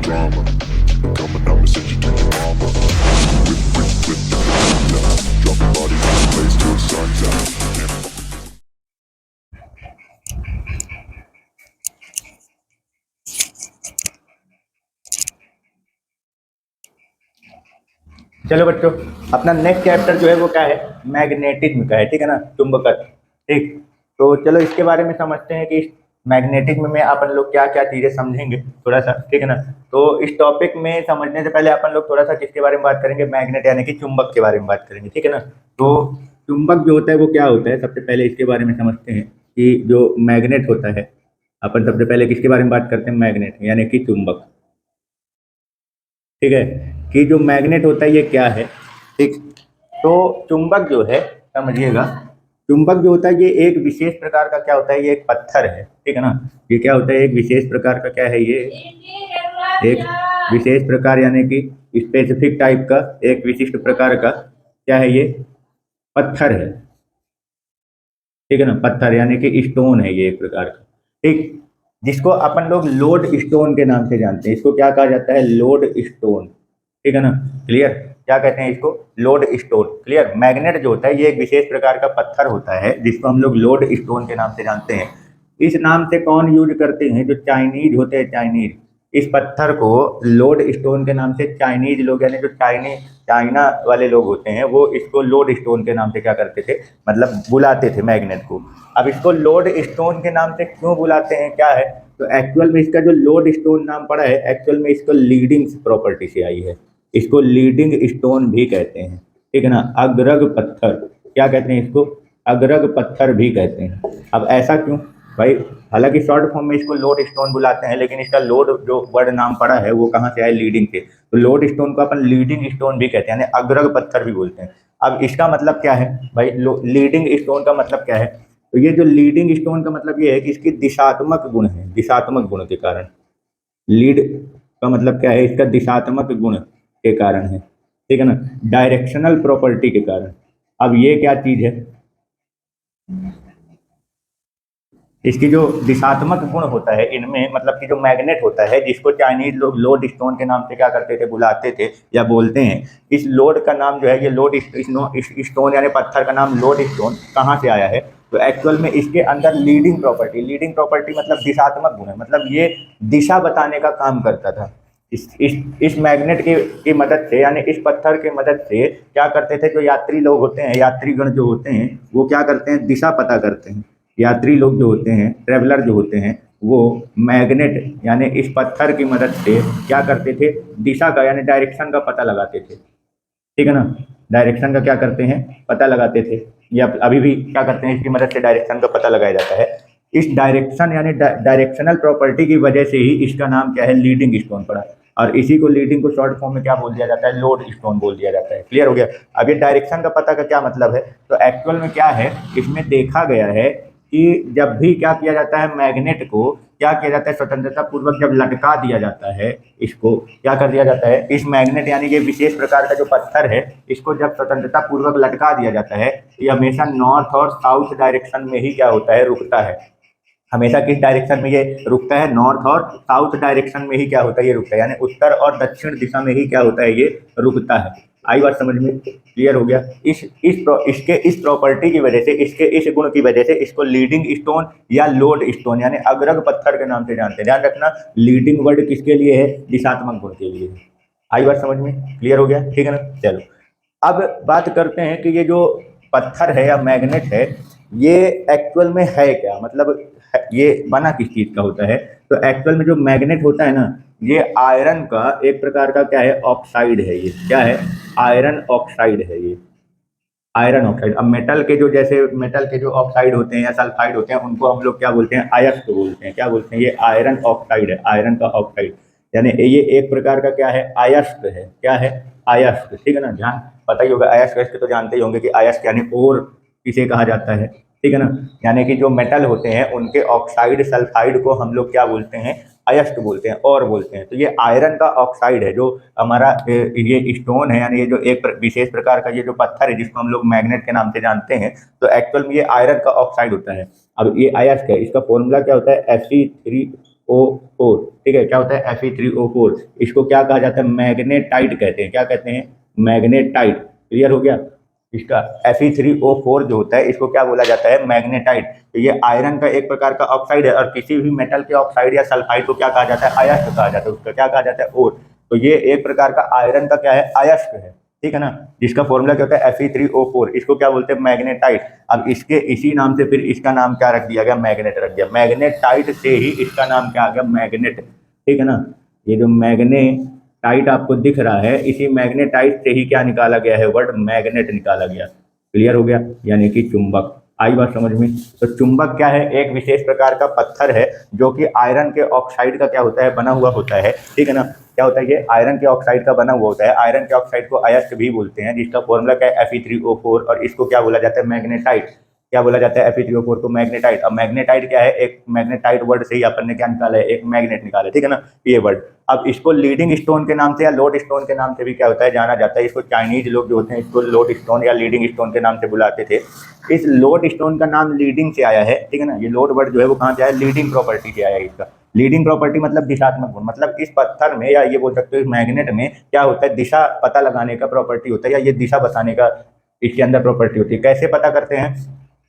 drama. Coming out and send you to your mama. Whip the now. Drop your body in the place till the sun's out. चलो बच्चों, अपना next chapter जो है वो क्या है, मैग्नेटिज्म का है। ठीक है ना, चुंबकत्व। ठीक, तो चलो इसके बारे में समझते हैं कि मैग्नेटिज्म में अपन लोग क्या क्या चीजें समझेंगे थोड़ा सा। ठीक है ना, तो इस टॉपिक में समझने से पहले अपन लोग थोड़ा सा किसके बारे में बात करेंगे, मैग्नेट यानी कि चुंबक के बारे में बात करेंगे। ठीक है ना, तो चुंबक जो होता है वो क्या होता है, सबसे पहले इसके बारे में समझते हैं कि जो मैग्नेट होता है, अपन सबसे पहले किसके बारे में बात करते हैं, मैग्नेट यानी कि चुंबक। ठीक है, कि जो मैग्नेट होता है ये क्या है। ठीक, तो चुंबक जो है, समझिएगा, चुंबक जो होता है ये एक विशेष प्रकार का क्या होता है, ये एक पत्थर है। ठीक है ना, ये क्या होता है, एक विशेष प्रकार का क्या है, ये एक विशेष प्रकार यानी कि स्पेसिफिक टाइप का, एक विशिष्ट प्रकार का क्या है, ये पत्थर है। ठीक है ना, पत्थर यानी कि स्टोन है ये एक प्रकार का। ठीक, जिसको अपन लोग लोड स्टोन के नाम से जानते हैं। इसको क्या कहा जाता है, लोड स्टोन। ठीक है ना, क्लियर, क्या कहते हैं इसको, लोड स्टोन। क्लियर, मैग्नेट जो होता है ये एक विशेष प्रकार का पत्थर होता है जिसको हम लोग लोड स्टोन के नाम से जानते हैं। इस नाम से कौन यूज करते हैं, जो चाइनीज होते हैं, चाइनीज, इस पत्थर को लोड स्टोन के नाम से चाइनीज लोग यानी जो चाइना वाले लोग होते हैं वो इसको लोड स्टोन के नाम से क्या करते थे, मतलब बुलाते थे मैग्नेट को। अब इसको लोड स्टोन के नाम से क्यों बुलाते हैं, क्या है, तो एक्चुअल में इसका जो लोड स्टोन नाम पड़ा है, एक्चुअल में इसको लीडिंग प्रॉपर्टी से आई है। इसको लीडिंग स्टोन भी कहते हैं। ठीक है ना, अग्रग पत्थर, क्या कहते हैं इसको, अग्रग पत्थर भी कहते हैं। अब ऐसा क्यों भाई, हालांकि शॉर्ट फॉर्म में इसको लोड स्टोन बुलाते हैं, लेकिन इसका लोड जो वर्ड नाम पड़ा है वो कहाँ से आया, लीडिंग से। तो लोड स्टोन को अपन लीडिंग स्टोन भी कहते हैं, यानी अग्रग पत्थर भी बोलते हैं। अब इसका मतलब क्या है भाई, लीडिंग स्टोन का मतलब क्या है, तो ये जो लीडिंग स्टोन का मतलब ये है कि इसकी दिशात्मक गुण है, दिशात्मक गुण के कारण। लीड का मतलब क्या है, इसका दिशात्मक गुण के कारण है। ठीक है ना, डायरेक्शनल प्रॉपर्टी के कारण। अब ये क्या चीज है, इसकी जो दिशात्मक गुण होता है इनमें, मतलब कि जो मैग्नेट होता है जिसको चाइनीज लोग लोड स्टोन के नाम से क्या करते थे, बुलाते थे या बोलते हैं, इस लोड का नाम जो है, ये लोड स्टोन यानी पत्थर का नाम लोड स्टोन कहाँ से आया है, तो एक्चुअल में इसके अंदर लीडिंग प्रॉपर्टी मतलब दिशात्मक गुण है, मतलब ये दिशा बताने का काम करता था। इस मैग्नेट की मदद से, यानी इस पत्थर की मदद से क्या करते थे, जो यात्री लोग होते हैं, यात्रीगण जो होते हैं, वो क्या करते हैं, दिशा पता करते हैं। यात्री लोग जो होते हैं, ट्रेवलर जो होते हैं, वो मैग्नेट यानी इस पत्थर की मदद से क्या करते थे, दिशा का यानी डायरेक्शन का पता लगाते थे। ठीक है ना, डायरेक्शन का क्या करते हैं, पता लगाते थे, या अभी भी क्या करते हैं, इसकी मदद से डायरेक्शन का पता लगाया जाता है। इस डायरेक्शन यानी डायरेक्शनल प्रॉपर्टी की वजह से ही इसका नाम क्या है, लीडिंग स्टोन पड़ा। और इसी को लीडिंग को शॉर्ट फॉर्म में क्या बोल दिया जाता है, लोड स्टोन बोल दिया जाता है। क्लियर हो गया। अब ये डायरेक्शन का पता का क्या मतलब है, तो एक्चुअल में क्या है, इसमें देखा गया है कि जब भी क्या किया जाता है, मैग्नेट को क्या किया जाता है, स्वतंत्रता पूर्वक जब लटका दिया जाता है, इसको क्या कर दिया जाता है, इस मैग्नेट यानी ये विशेष प्रकार का जो पत्थर है, इसको जब स्वतंत्रता पूर्वक लटका दिया जाता है, ये हमेशा नॉर्थ और साउथ डायरेक्शन में ही क्या होता है, रुकता है। हमेशा किस डायरेक्शन में ये रुकता है, नॉर्थ और साउथ डायरेक्शन में ही क्या होता है, ये रुकता है, यानी उत्तर और दक्षिण दिशा में ही क्या होता है, ये रुकता है। आई बात समझ में, क्लियर हो गया। इस प्रॉपर्टी की वजह से, इसके इस गुण की वजह से इसको लीडिंग स्टोन या लोड स्टोन यानी अग्रग पत्थर के नाम से जानते हैं। ध्यान रखना, लीडिंग वर्ड किसके लिए है, दिशात्मक गुण के लिए है। आई बात समझ में, क्लियर हो गया। ठीक है ना, चलो अब बात करते हैं कि ये जो पत्थर है या मैग्नेट है, ये एक्चुअल में है क्या, मतलब ये बना किस चीज का होता है, तो एक्चुअल में जो मैग्नेट होता है ना, ये आयरन का एक प्रकार का क्या है, ऑक्साइड है। ये क्या है, आयरन ऑक्साइड है ये, आयरन ऑक्साइड। अब मेटल के जो, जैसे मेटल के जो ऑक्साइड होते हैं या सल्फाइड होते हैं, उनको हम लोग क्या बोलते हैं, अयस्क बोलते हैं। क्या बोलते हैं, ये आयरन ऑक्साइड है, आयरन का ऑक्साइड, यानी ये एक प्रकार का क्या है, अयस्क है। क्या है, अयस्क। ठीक है ना, ध्यान, पता ही होगा अयस्क तो जानते ही होंगे कि अयस्क यानी ओर किसे कहा जाता है। ठीक है ना, यानी कि जो मेटल होते हैं उनके ऑक्साइड सल्फाइड को हम लोग क्या बोलते हैं, अयस्क बोलते हैं, और बोलते हैं। तो ये आयरन का ऑक्साइड है जो हमारा ये स्टोन है, यानी ये जो एक विशेष प्रकार का ये जो पत्थर है जिसको हम लोग मैग्नेट के नाम से जानते हैं, तो एक्चुअल में ये आयरन का ऑक्साइड होता है। अब ये अयस्क है, इसका फॉर्मूला क्या होता है, Fe3 Fe3O4, ठीक है, क्या होता है Fe3O4, इसको क्या कहा जाता है, मैग्नेटाइट कहते हैं, क्या कहते हैं, मैग्नेटाइट। क्लियर हो गया, इसका Fe3O4 जो होता है इसको क्या बोला जाता है, मैग्नेटाइट। तो ये आयरन का एक प्रकार का ऑक्साइड है, और किसी भी मेटल के ऑक्साइड या सल्फाइड को क्या कहा जाता है, अयस्क कहा जाता है, उसका क्या कहा जाता है, ओर। तो ये एक प्रकार का आयरन का क्या है, अयस्क है, ठीक है ना, जिसका फॉर्मूला क्या होता है Fe3O4, इसको क्या बोलते हैं, मैग्नेटाइट। अब इसके इसी नाम से फिर इसका नाम क्या रख दिया गया, मैग्नेट रख दिया, मैग्नेटाइट से ही इसका नाम क्या आ गया, मैग्नेट, ठीक है ना। ये जो मैग्नेटाइट आपको दिख रहा है, इसी मैग्नेटाइट से ही क्या निकाला गया है, वर्ड मैग्नेट निकाला गया। क्लियर हो गया, यानी कि चुंबक। आई बात समझ में। तो चुंबक क्या है, एक विशेष प्रकार का पत्थर है जो कि आयरन के ऑक्साइड का क्या होता है, बना हुआ होता है, ठीक है ना। क्या होता है, ये आयरन के ऑक्साइड का बना हुआ होता है, आयरन के ऑक्साइड को अयस्क भी बोलते हैं, जिसका फॉर्मूला क्या है Fe3O4, और इसको क्या बोला जाता है, मैग्नेटाइट। क्या बोला जाता है Fe3O4 को, मैग्नेटाइट। अब मैग्नेटाइट क्या है, एक मैग्नेटाइट वर्ड से ही अपन ने क्या निकाला है, एक मैग्नेट निकाला है, ठीक है ना, ये वर्ड। अब इसको लीडिंग स्टोन के नाम से या लोड स्टोन के नाम से भी क्या होता है, जाना जाता है। इसको चाइनीज लोग जो होते हैं इसको लोड स्टोन या लीडिंग स्टोन के नाम से बुलाते थे। इस लोड स्टोन का नाम लीडिंग से आया है, ठीक है ना, ये लोड वर्ड जो है वो कहाँ से आया, लीडिंग प्रॉपर्टी से आया है इसका। लीडिंग प्रॉपर्टी मतलब दिशात्मक गुण, मतलब इस पत्थर में या ये बोल सकते हो इस मैग्नेट में क्या होता है, दिशा पता लगाने का प्रॉपर्टी होता है, या ये दिशा बताने का इसके अंदर प्रॉपर्टी होती है। कैसे पता करते हैं,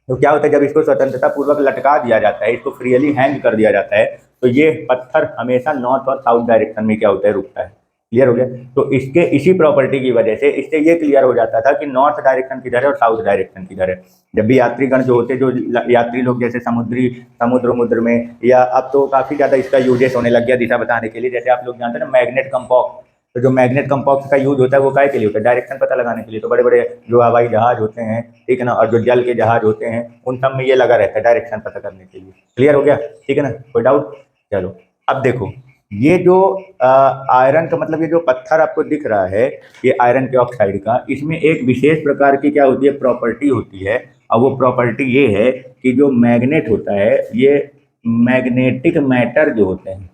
तो क्या होता है, जब इसको स्वतंत्रता पूर्वक लटका दिया जाता है, इसको फ्रीली हैंग कर दिया जाता है, तो ये पत्थर हमेशा नॉर्थ और साउथ डायरेक्शन में क्या होता है, रुकता है। क्लियर हो गया। तो इसके इसी प्रॉपर्टी की वजह से इससे ये क्लियर हो जाता था कि नॉर्थ डायरेक्शन किधर है और साउथ डायरेक्शन किधर है। जब भी यात्रीगण जो होते, जो यात्री लोग जैसे समुद्र में, या अब तो काफ़ी ज़्यादा इसका यूजेस होने लग गया दिशा बताने के लिए, जैसे आप लोग जानते हैं ना मैग्नेट कंपॉक्स। तो जो मैग्नेट कंपॉक्स का यूज होता है वो काय के लिए होता है, डायरेक्शन पता लगाने के लिए। तो बड़े बड़े जो हवाई जहाज होते हैं, ठीक है ना, और जो जल के जहाज होते हैं, उन सब में ये लगा रहता है डायरेक्शन पता करने के लिए। क्लियर हो गया, ठीक है ना, कोई डाउट। चलो अब देखो, ये जो आयरन का मतलब ये जो पत्थर आपको दिख रहा है, ये आयरन के ऑक्साइड का, इसमें एक विशेष प्रकार की क्या होती है, प्रॉपर्टी होती है। और वो प्रॉपर्टी ये है कि जो मैग्नेट होता है, ये मैग्नेटिक मैटर जो होते हैं,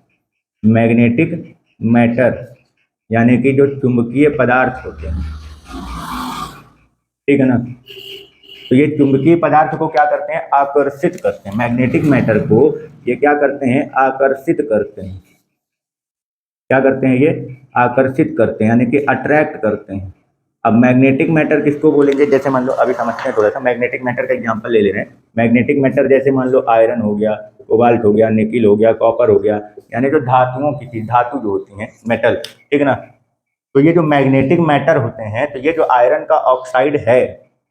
मैग्नेटिक मैटर यानी कि जो चुंबकीय पदार्थ होते हैं, ठीक है ना, तो ये चुंबकीय पदार्थ को क्या करते हैं, आकर्षित करते हैं। मैग्नेटिक मैटर को ये क्या करते हैं, आकर्षित करते हैं। क्या करते हैं, ये आकर्षित करते हैं, यानी कि अट्रैक्ट करते हैं। अब मैग्नेटिक मैटर किसको बोलेंगे, जैसे मान लो अभी समझते हैं थोड़ा सा, मैग्नेटिक मैटर का एग्जांपल ले ले रहे हैं। मैग्नेटिक मैटर जैसे मान लो आयरन हो गया, कोबाल्ट हो गया, निकिल हो गया, कॉपर हो गया, यानी जो धातुओं की चीज, धातु जो होती हैं, मेटल, ठीक है ना। तो ये जो मैग्नेटिक मैटर होते हैं, तो ये जो आयरन का ऑक्साइड है,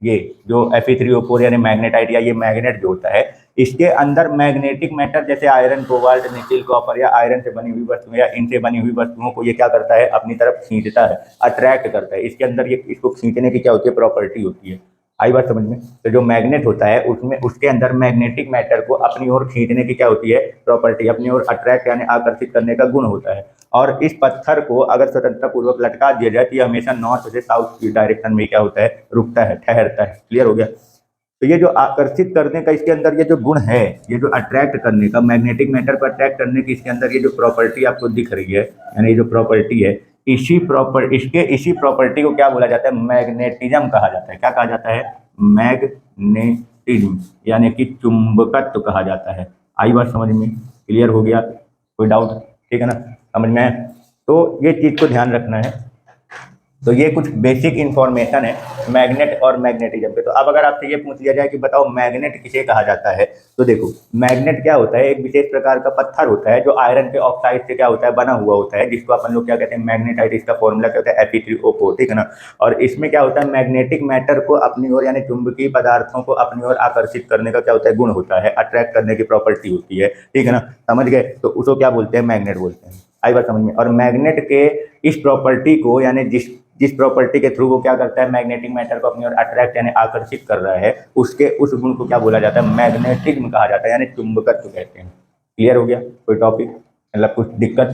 ये जो Fe3O4 यानी मैग्नेटाइट या ये मैग्नेट जो होता है, इसके अंदर मैग्नेटिक मैटर जैसे आयरन, कोबाल्ट, निकिल, कॉपर या आयरन से बनी हुई वस्तुएं या इनसे बनी हुई वस्तुओं को ये क्या करता है, अपनी तरफ खींचता है, अट्रैक्ट करता है। इसके अंदर ये इसको खींचने की क्या होती है, प्रॉपर्टी होती है। आई बात समझ में। तो जो मैग्नेट होता है उसमें उसके अंदर मैग्नेटिक मैटर को अपनी ओर खींचने की क्या होती है, प्रॉपर्टी, अपनी ओर अट्रैक्ट यानी आकर्षित करने का गुण होता है। और इस पत्थर को अगर स्वतंत्रता पूर्वक लटका दिया जाए तो ये हमेशा नॉर्थ से साउथ की डायरेक्शन में क्या होता है, रुकता है, ठहरता है। क्लियर हो गया। तो ये जो आकर्षित करने का इसके अंदर ये जो गुण है, ये जो अट्रैक्ट करने का, मैग्नेटिक मैटर को अट्रैक्ट करने की इसके अंदर ये जो प्रॉपर्टी आपको दिख रही है, यानी जो प्रॉपर्टी है, इसी प्रॉपर्टी को क्या बोला जाता है, मैग्नेटिज्म कहा जाता है। क्या कहा जाता है, मैग्नेटिज्म, यानी कि चुंबकत्व कहा जाता है। आई बात समझ में। क्लियर हो गया, कोई डाउट, ठीक है ना, समझ में आया। तो ये चीज़ को ध्यान रखना है। तो ये कुछ बेसिक इन्फॉर्मेशन है मैग्नेट और मैग्नेटिज्म पे। तो अब अगर आपसे ये पूछ लिया जाए कि बताओ मैग्नेट किसे कहा जाता है, तो देखो मैग्नेट क्या होता है, एक विशेष प्रकार का पत्थर होता है जो आयरन के ऑक्साइड से क्या होता है, बना हुआ होता है, जिसको अपन लोग क्या कहते हैं, मैग्नेटाइट। इसका फॉर्मूला क्या होता है, Fe3O4, ठीक है ना। और इसमें क्या होता है, मैग्नेटिक मैटर को अपनी ओर यानी चुंबकीय पदार्थों को अपनी ओर आकर्षित करने का क्या होता है, गुण होता है, अट्रैक्ट करने की प्रॉपर्टी होती है, ठीक है ना, समझ गए। तो उसको क्या बोलते हैं, मैग्नेट बोलते हैं। आई बात समझ में। और मैग्नेट के इस प्रॉपर्टी को यानी जिस प्रॉपर्टी के थ्रू वो क्या करता है, मैग्नेटिक मैटर को अपनी ओर अट्रैक्ट यानी आकर्षित कर रहा है, उसके उस गुण को क्या बोला जाता है, मैग्नेटिज्म कहा जाता है, यानी चुंबकत्व कहते हैं। क्लियर हो गया, कोई टॉपिक मतलब कुछ दिक्कत,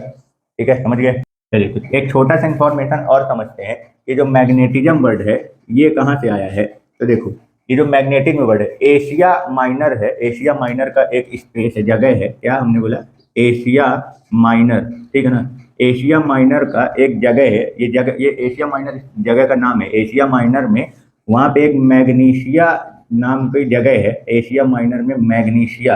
ठीक है, समझ गए। चलिए कुछ एक छोटा सा इंफॉर्मेशन और समझते हैं। ये जो मैग्नेटिज्म वर्ड है ये कहाँ से आया है, तो देखो ये जो मैग्नेटिज्म वर्ड है, एशिया माइनर है, एशिया माइनर का एक स्पेस है, जगह है, क्या हमने बोला, एशिया माइनर, ठीक है ना। एशिया माइनर का एक जगह है, ये जगह, ये एशिया माइनर जगह का नाम है। एशिया माइनर में वहाँ पे एक मैग्नीशिया नाम की जगह है, एशिया माइनर में मैग्नीशिया,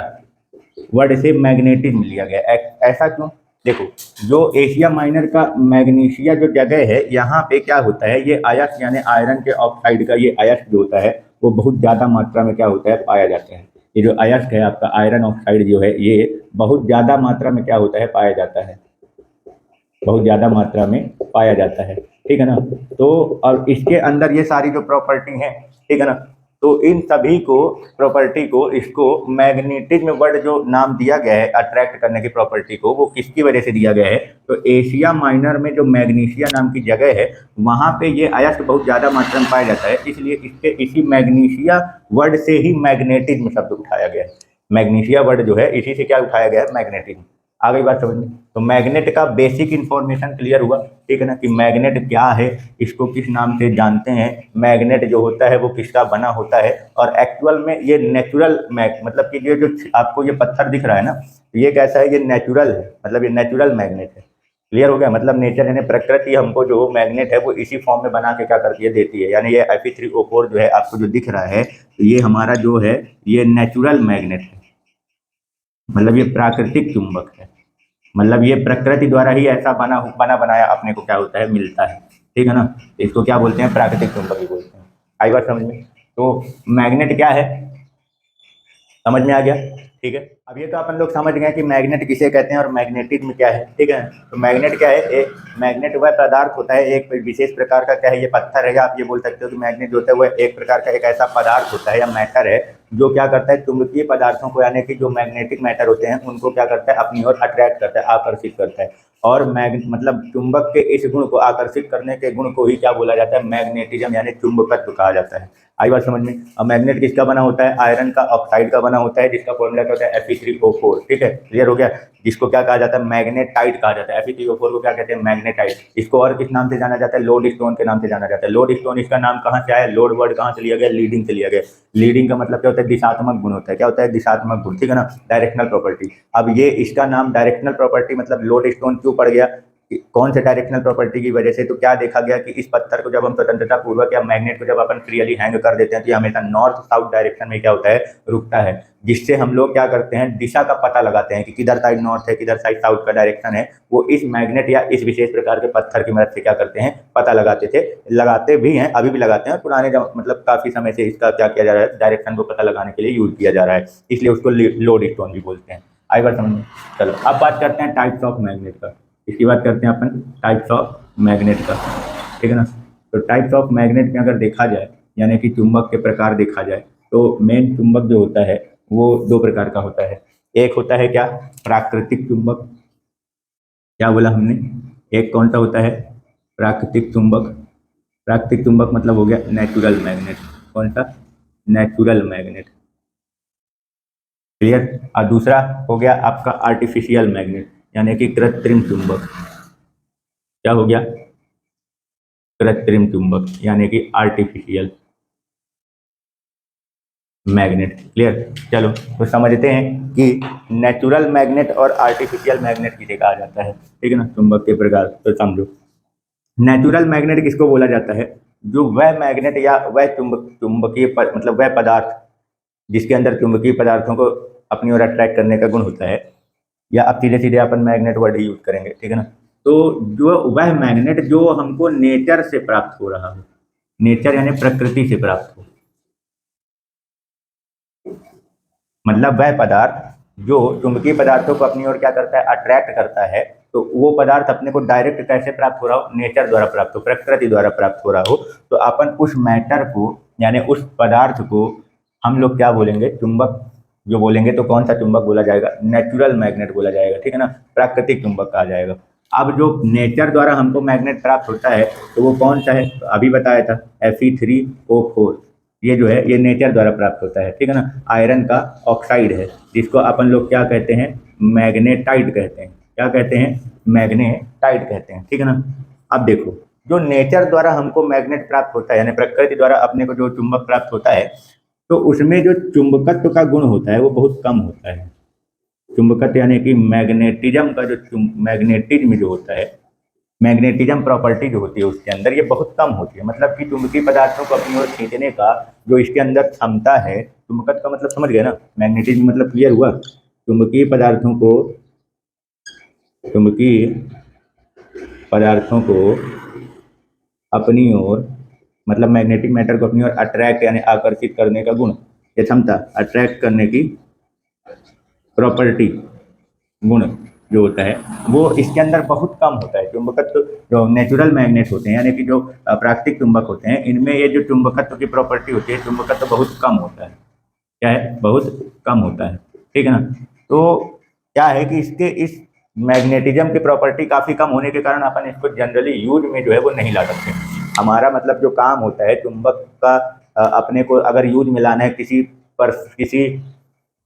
वर्ड से मैग्नेटिज्म लिया गया। ऐसा क्यों? देखो, जो एशिया माइनर का मैग्नीशिया जो जगह है, यहाँ पे क्या होता है, ये अयस्क यानी आयरन के ऑक्साइड का ये अयस्क जो होता है वो बहुत ज़्यादा मात्रा में क्या होता है, पाया जाता है। ये जो अयस्क है आपका आयरन ऑक्साइड जो है, ये बहुत ज़्यादा मात्रा में क्या होता है, पाया जाता है, बहुत ज़्यादा मात्रा में पाया जाता है, ठीक है ना। तो और इसके अंदर ये सारी जो प्रॉपर्टी हैं, ठीक है ना, तो इन सभी को प्रॉपर्टी को इसको मैग्नेटिज्म वर्ड जो नाम दिया गया है अट्रैक्ट करने की प्रॉपर्टी को, वो किसकी वजह से दिया गया है? तो एशिया माइनर में जो मैग्नीशिया नाम की जगह है, वहाँ पे ये अयस्क बहुत ज़्यादा मात्रा में पाया जाता है, इसलिए इसके इसी मैग्नीशिया वर्ड से ही मैग्नेटिज्म शब्द उठाया गया है। मैग्नीशिया वर्ड जो है इसी से क्या उठाया गया है, मैग्नेटिज्म। आ गई बात समझ में? तो मैग्नेट का बेसिक इन्फॉर्मेशन क्लियर हुआ, ठीक है ना, कि मैग्नेट क्या है, इसको किस नाम से जानते हैं, मैग्नेट जो होता है वो किसका बना होता है, और एक्चुअल में ये नेचुरल मतलब कि ये जो आपको ये पत्थर दिख रहा है ना, ये कैसा है, ये नेचुरल है, मतलब ये नेचुरल मैग्नेट है। क्लियर हो गया? मतलब नेचर यानी प्रकृति हमको जो मैग्नेट है वो इसी फॉर्म में बना के क्या करती है, देती है। यानी ये Fe3O4 जो है आपको जो दिख रहा है, तो ये हमारा जो है ये नेचुरल मैग्नेट है, मतलब ये प्राकृतिक चुंबक है, मतलब ये प्रकृति द्वारा ही ऐसा बना बनाया अपने को क्या होता है, मिलता है, ठीक है ना। इसको क्या बोलते हैं, प्राकृतिक चुंबक ही बोलते हैं। आई बात समझ में? तो मैग्नेट क्या है, समझ में आ गया? ठीक है। अब ये तो अपन लोग समझ गए कि मैग्नेट किसे कहते हैं और मैग्नेटिज्म क्या है, ठीक है। तो मैग्नेट क्या है, एक मैग्नेट वह पदार्थ होता है, एक विशेष प्रकार का, क्या है, ये पत्थर है, या आप ये बोल सकते हो कि मैग्नेट जो होता है वह एक प्रकार का एक ऐसा पदार्थ होता है या मैटर है जो क्या करता है, चुंबकीय पदार्थों को, यानी कि जो मैग्नेटिक मैटर होते हैं उनको क्या करता है, अपनी ओर अट्रैक्ट करता है, आकर्षित करता है। और मतलब चुंबक के इस गुण को, आकर्षित करने के गुण को ही क्या बोला जाता है, मैग्नेटिज्म यानी चुंबकत्व कहा जाता है। आई बात समझ में? अब मैग्नेट किसका बना होता है, आयरन का ऑक्साइड का बना होता है, जिसका फॉर्मूला क्या होता है, Fe3O4, ठीक है, क्लियर हो गया। जिसको क्या कहा जाता है, मैग्नेटाइट कहा जाता है। Fe3O4 को क्या कहते हैं, मैग्नेटाइट। इसको और किस नाम से जाना जाता है, लोड स्टोन के नाम से जाना जाता है। लोड स्टोन इसका नाम कहाँ से आया, लोड वर्ड कहाँ से लिया गया, लीडिंग से लिया गया। लीडिंग का मतलब क्या होता है, दिशात्मक गुण होता है। क्या होता है, दिशात्मक गुण, ठीक है ना, डायरेक्शनल प्रॉपर्टी। अब ये इसका नाम डायरेक्शनल प्रॉपर्टी मतलब लोड स्टोन क्यों पड़ गया, कौन से डायरेक्शनल प्रॉपर्टी की वजह से? तो क्या देखा गया कि इस पत्थर को जब हम स्वतंत्रता पूर्वक या मैग्नेट को जब अपन फ्रीली हैंग कर देते हैं तो ये हमेशा नॉर्थ साउथ डायरेक्शन में क्या होता है, रुकता है, जिससे हम लोग क्या करते हैं, दिशा का पता लगाते हैं कि किधर साइड नॉर्थ है, किधर साइड साउथ का डायरेक्शन है। वो इस मैग्नेट या इस विशेष प्रकार के पत्थर की मदद से क्या करते हैं, पता लगाते थे, लगाते भी हैं, अभी भी लगाते हैं, और पुराने मतलब काफी समय से इसका क्या किया जा रहा है, डायरेक्शन को पता लगाने के लिए यूज किया जा रहा है, इसलिए उसको लोड स्टोन भी बोलते हैं। आई बात समझ में? चलो अब बात करते हैं टाइप्स ऑफ मैग्नेट का। इसकी बात करते हैं अपन टाइप्स ऑफ मैग्नेट का, ठीक है ना। तो टाइप्स ऑफ मैग्नेट में अगर देखा जाए, यानी कि चुंबक के प्रकार देखा जाए, तो मेन चुंबक जो होता है वो दो प्रकार का होता है। एक होता है क्या, प्राकृतिक चुंबक। क्या बोला हमने, एक कौन सा होता है, प्राकृतिक चुंबक। प्राकृतिक चुंबक मतलब हो गया नेचुरल मैग्नेट। कौन सा, नेचुरल मैग्नेट, क्लियर। और दूसरा हो गया आपका आर्टिफिशियल मैग्नेट, यानी कि कृत्रिम चुंबक। क्या हो गया, कृत्रिम चुंबक यानी कि आर्टिफिशियल मैग्नेट, क्लियर। चलो तो समझते हैं कि नेचुरल मैग्नेट और आर्टिफिशियल मैग्नेट किसे कहा जाता है, ठीक है ना, चुंबक के प्रकार। तो समझो, नेचुरल मैग्नेट किसको बोला जाता है, जो वह मैग्नेट या वह चुंबकीय मतलब वह पदार्थ जिसके अंदर चुंबकीय पदार्थों को अपनी ओर अट्रैक्ट करने का गुण होता है, या अब सीधे सीधे अपन मैग्नेट वर्ड ही यूज करेंगे, ठीक है ना। तो जो वह मैग्नेट जो हमको नेचर से प्राप्त हो रहा हो, नेचर यानी प्रकृति से प्राप्त हो, मतलब वह पदार्थ जो चुंबकीय पदार्थों को अपनी ओर क्या करता है, अट्रैक्ट करता है, तो वो पदार्थ अपने को डायरेक्ट कैसे प्राप्त हो रहा हो, नेचर द्वारा प्राप्त हो, प्रकृति द्वारा प्राप्त हो रहा हो, तो अपन उस मैटर को यानी उस पदार्थ को हम लोग क्या बोलेंगे, चुंबक जो बोलेंगे। तो कौन सा चुंबक बोला जाएगा, नेचुरल मैग्नेट बोला जाएगा, ठीक है ना, प्राकृतिक चुंबक कहा जाएगा। अब जो नेचर द्वारा हमको मैग्नेट प्राप्त होता है तो वो कौन सा है, तो अभी बताया था Fe3O4, ये जो है ये नेचर द्वारा प्राप्त होता है, ठीक है ना, आयरन का ऑक्साइड है, जिसको अपन लोग क्या कहते हैं, मैग्नेटाइट कहते हैं। क्या कहते हैं, मैग्नेटाइट कहते हैं, ठीक है ना। अब देखो, जो नेचर द्वारा हमको मैग्नेट प्राप्त होता है यानी प्रकृति द्वारा अपने को जो चुंबक प्राप्त होता है, तो उसमें जो चुंबकत्व का गुण होता है वो बहुत कम होता है। चुंबकत्व यानी कि मैग्नेटिज्म का जो मैग्नेटिज्म जो होता है, मैग्नेटिज्म प्रॉपर्टी जो होती है उसके अंदर ये बहुत कम होती है। मतलब कि चुंबकीय पदार्थों को अपनी ओर खींचने का जो इसके अंदर क्षमता है, चुंबकत्व का मतलब समझ गए ना, मैग्नेटिज्म मतलब क्लियर हुआ। चुंबकीय पदार्थों को अपनी ओर, मतलब मैग्नेटिक मैटर को अपनी ओर अट्रैक्ट यानी आकर्षित करने का गुण, ये क्षमता, अट्रैक्ट करने की प्रॉपर्टी, गुण जो होता है वो इसके अंदर बहुत कम होता है। चुंबकत्व जो नेचुरल मैग्नेट होते हैं यानी कि जो प्राकृतिक चुंबक होते हैं, इनमें ये जो चुंबकत्व की प्रॉपर्टी होती है, चुंबकत्व बहुत कम होता है। क्या है? बहुत कम होता है। ठीक है ना। तो क्या है कि इसके इस मैग्नेटिज्म की प्रॉपर्टी काफ़ी कम होने के कारण अपन इसको जनरली यूज में जो है वो नहीं ला सकते। हमारा मतलब जो काम होता है चुंबक का, अपने को अगर यूज में लाना है किसी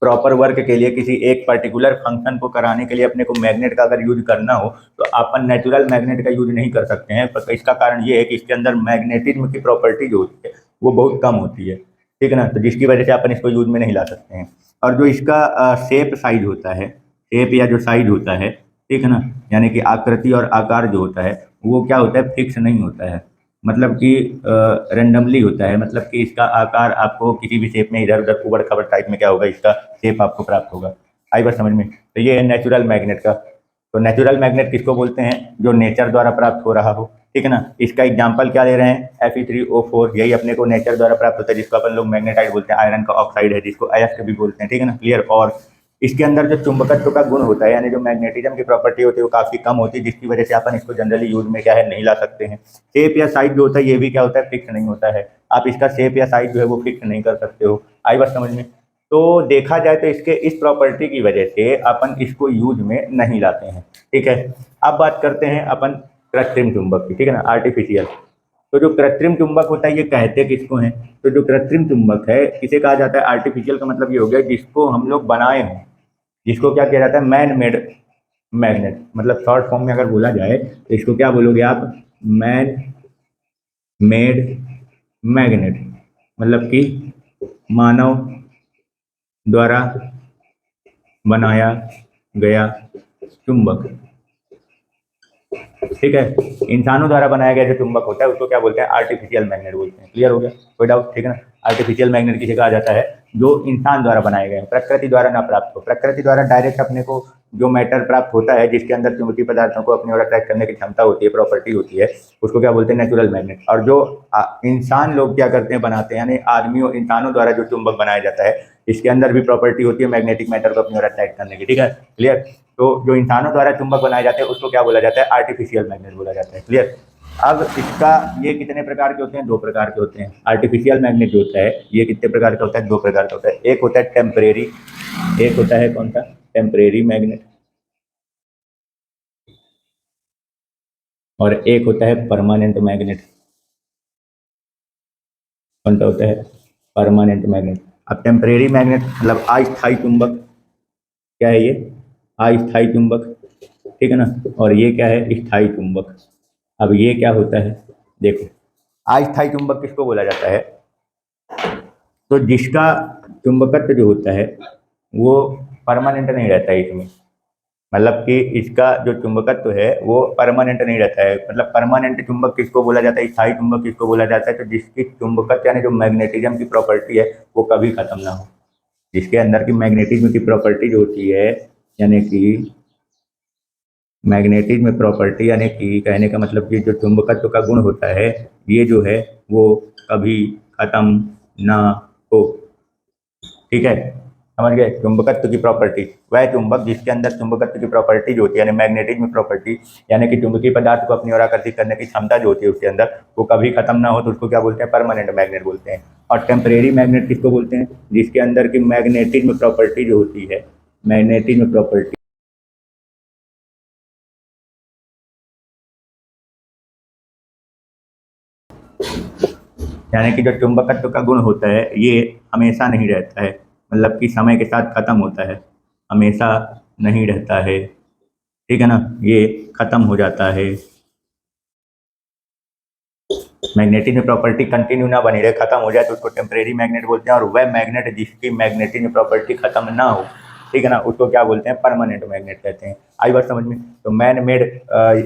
प्रॉपर वर्क के लिए, किसी एक पर्टिकुलर फंक्शन को कराने के लिए अपने को मैग्नेट का अगर यूज करना हो तो अपन नेचुरल मैग्नेट का यूज नहीं कर सकते हैं। पर इसका कारण ये है कि इसके अंदर मैग्नेटिज्म की प्रॉपर्टी जो होती है वो बहुत कम होती है। ठीक है ना। तो जिसकी वजह से अपन इसको यूज में नहीं ला सकते हैं। और जो इसका शेप साइज होता है, शेप या जो साइज होता है, ठीक है ना, यानी कि आकृति और आकार जो होता है वो क्या होता है, फिक्स नहीं होता है। मतलब कि रेंडमली होता है। मतलब कि इसका आकार आपको किसी भी शेप में इधर उधर उबड़ खाबड़ टाइप में क्या होगा, इसका शेप आपको प्राप्त होगा। आई बात समझ में। तो ये है नेचुरल मैग्नेट का। तो नेचुरल मैग्नेट किसको बोलते हैं? जो नेचर द्वारा प्राप्त हो रहा हो। ठीक है ना। इसका एग्जाम्पल क्या ले रहे हैं? Fe3O4, यही अपने को नेचर द्वारा प्राप्त होता है, जिसको अपन लोग मैग्नेटाइट बोलते हैं। आयरन का ऑक्साइड है जिसको अयस्क भी बोलते हैं। ठीक है ना, क्लियर। और इसके अंदर जो चुंबकत्व का गुण होता है यानी जो मैग्नेटिज्म की प्रॉपर्टी होती है वो काफ़ी कम होती है, जिसकी वजह से अपन इसको जनरली यूज में क्या है, नहीं ला सकते हैं। शेप या साइज जो होता है ये भी क्या होता है, फिक्स नहीं होता है। आप इसका शेप या साइज जो है वो फिक्स नहीं कर सकते हो। आई बात समझ में। तो देखा जाए तो इसके इस प्रॉपर्टी की वजह से अपन इसको यूज में नहीं लाते हैं। ठीक है। अब बात करते हैं अपन कृत्रिम चुंबक की। ठीक है ना, आर्टिफिशियल। तो जो कृत्रिम चुंबक होता है ये कहते किसको हैं? तो जो कृत्रिम चुंबक है किसे कहा जाता है? आर्टिफिशियल का मतलब ये हो गया जिसको हम लोग बनाए हों, जिसको क्या किया जाता है, मैन मेड मैग्नेट। मतलब शॉर्ट फॉर्म में अगर बोला जाए तो इसको क्या बोलोगे आप? Man made magnet. मतलब कि मानव द्वारा बनाया गया चुंबक। ठीक है। इंसानों द्वारा बनाया गया जो चुंबक होता है उसको क्या बोलते हैं? आर्टिफिशियल मैग्नेट बोलते हैं। क्लियर हो गया? कोई डाउट? ठीक है ना। आर्टिफिशियल मैग्नेट किसे कहा जाता है? जो इंसान द्वारा बनाए गए हैं, प्रकृति द्वारा ना प्राप्त हो। प्रकृति द्वारा डायरेक्ट अपने को जो मैटर प्राप्त होता है जिसके अंदर चुंबकीय पदार्थों को अपनी ओर अट्रैक्ट करने की क्षमता होती है, प्रॉपर्टी होती है, उसको क्या बोलते हैं? Natural magnet. और जो इंसान लोग क्या करते हैं, बनाते हैं, यानी आदमियों इंसानों द्वारा जो चुंबक बनाया जाता है इसके अंदर भी प्रॉपर्टी होती है मैग्नेटिक मैटर को अपनी ओर अट्रैक्ट करने की। ठीक है, क्लियर। तो जो इंसानों द्वारा चुंबक बनाए जाते हैं उसको क्या बोला जाता है? आर्टिफिशियल मैग्नेट बोला जाता है। क्लियर। अब इसका ये कितने प्रकार के होते हैं? दो प्रकार के होते हैं। आर्टिफिशियल मैग्नेट जो होता है ये कितने प्रकार का होता है? दो प्रकार का होता है। एक होता है टेम्परेरी, एक होता है कौन सा? Temporary magnet. और एक होता है परमानेंट मैग्नेट। कौन सा होता है? Permanent magnet. अब टेम्परेरी मैग्नेट मतलब अस्थायी चुंबक। क्या है ये? अस्थायी चुंबक। ठीक है ना। और ये क्या है? स्थायी चुंबक। अब ये क्या होता है देखो, अस्थायी चुंबक किसको बोला जाता है? तो जिसका चुंबकत्व जो होता है वो परमानेंट नहीं रहता है इसमें। मतलब कि इसका जो चुंबकत्व है वो परमानेंट नहीं रहता है। मतलब परमानेंट चुंबक किसको बोला जाता है? स्थायी चुंबक किसको बोला जाता है? तो जिसकी चुंबकत्व यानी जो मैग्नेटिज्म की प्रॉपर्टी है वो कभी खत्म ना हो। जिसके अंदर की मैग्नेटिज्म की प्रॉपर्टी जो होती है, यानी कि मैग्नेटिज्म प्रॉपर्टी, यानी कि कहने का मतलब कि जो चुंबकत्व का गुण होता है ये जो है वो कभी खत्म ना हो। ठीक है, समझ गए? चुंबकत्व की प्रॉपर्टी, वह चुंबक जिसके अंदर चुंबकत्व की प्रॉपर्टी जो होती है यानी मैग्नेटिज्म प्रॉपर्टी, यानी कि चुंबकीय पदार्थ को अपनी ओर आकर्षित करने की क्षमता जो होती है उसके अंदर, वो कभी खत्म ना हो, तो उसको क्या बोलते हैं? परमानेंट मैग्नेट बोलते हैं। और टेम्परेरी मैग्नेट किसको बोलते हैं? जिसके अंदर की मैग्नेटिज्म प्रॉपर्टी जो होती है, मैग्नेटिज्म प्रॉपर्टी, यानी कि जो चुंबकत्व का गुण होता है ये हमेशा नहीं रहता है। मतलब कि समय के साथ खत्म होता है, हमेशा नहीं रहता है। ठीक है ना, ये खत्म हो जाता है। मैग्नेटिज्म प्रॉपर्टी कंटिन्यू ना बनी रहे, खत्म हो जाए तो उसको टेम्परेरी मैग्नेट बोलते हैं। और वह मैग्नेट जिसकी मैग्नेटिज्म प्रॉपर्टी खत्म ना हो ठीक है ना, उसको क्या बोलते हैं, परमानेंट मैग्नेट कहते हैं। आई बात समझ में। तो मैन मेड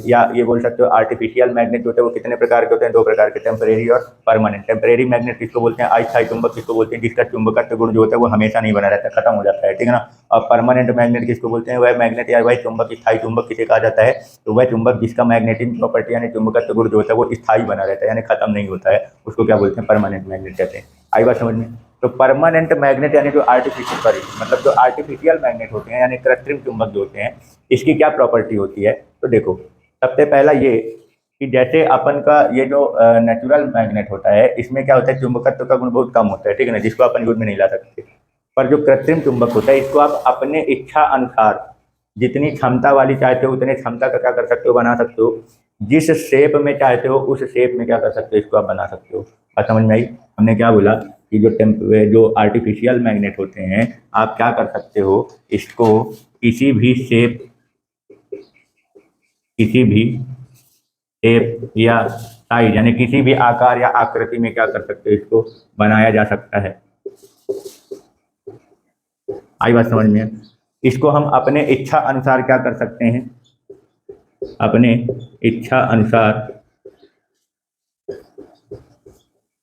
या ये बोल सकते हो आर्टिफिशियल मैग्नेट जो होते हैं वो कितने प्रकार के होते हैं, दो प्रकार के, टेम्परेरी और परमानेंट। टेम्परेरी मैग्नेट किसको बोलते हैं, अस्थायी चुंबक किसको बोलते हैं, जिसका चुंबकत्व गुण जो होता है वो हमेशा नहीं बना रहता है, खत्म हो जाता है, ठीक है ना। और परमानेंट मैग्नेट किसको बोलते हैं, वह मैग्नेट या वह चुंबक, स्थायी चुंबक किसे कहा जाता है, तो वह चुंबक जिसका मैग्नेटिक प्रॉपर्टी यानी चुंबकत्व गुण जो होता है वो स्थायी बना रहता है यानी खत्म नहीं होता है, उसको क्या बोलते हैं, परमानेंट मैग्नेट कहते हैं। आई बात समझ में। तो परमानेंट मैग्नेट यानी जो आर्टिफिशियल, सॉरी मतलब जो आर्टिफिशियल मैग्नेट होते हैं यानी कृत्रिम चुंबक जो होते हैं, इसकी क्या प्रॉपर्टी होती है, तो देखो सबसे पहला ये कि जैसे अपन का ये जो नेचुरल मैग्नेट होता है इसमें क्या होता है, चुंबकत्व का गुण बहुत कम होता है, ठीक है ना, जिसको अपन यूज में नहीं ला सकते। पर जो कृत्रिम चुंबक होता है इसको आप अपने इच्छा अनुसार जितनी क्षमता वाली चाहते हो उतनी क्षमता का क्या कर सकते हो, बना सकते हो। जिस शेप में चाहते हो उस शेप में क्या कर सकते हो, इसको आप बना सकते हो। बात समझ में आई। हमने क्या बोला कि जो आर्टिफिशियल मैग्नेट होते हैं आप क्या कर सकते हो, इसको किसी भी शेप, किसी भी शेप या साइज यानी किसी भी आकार या आकृति में क्या कर सकते हो, इसको बनाया जा सकता है। आई बात समझ में। इसको हम अपने इच्छा अनुसार क्या कर सकते हैं, अपने इच्छा अनुसार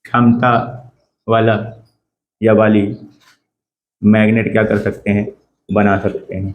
क्षमता वाला या वाली मैग्नेट क्या कर सकते हैं, बना सकते हैं।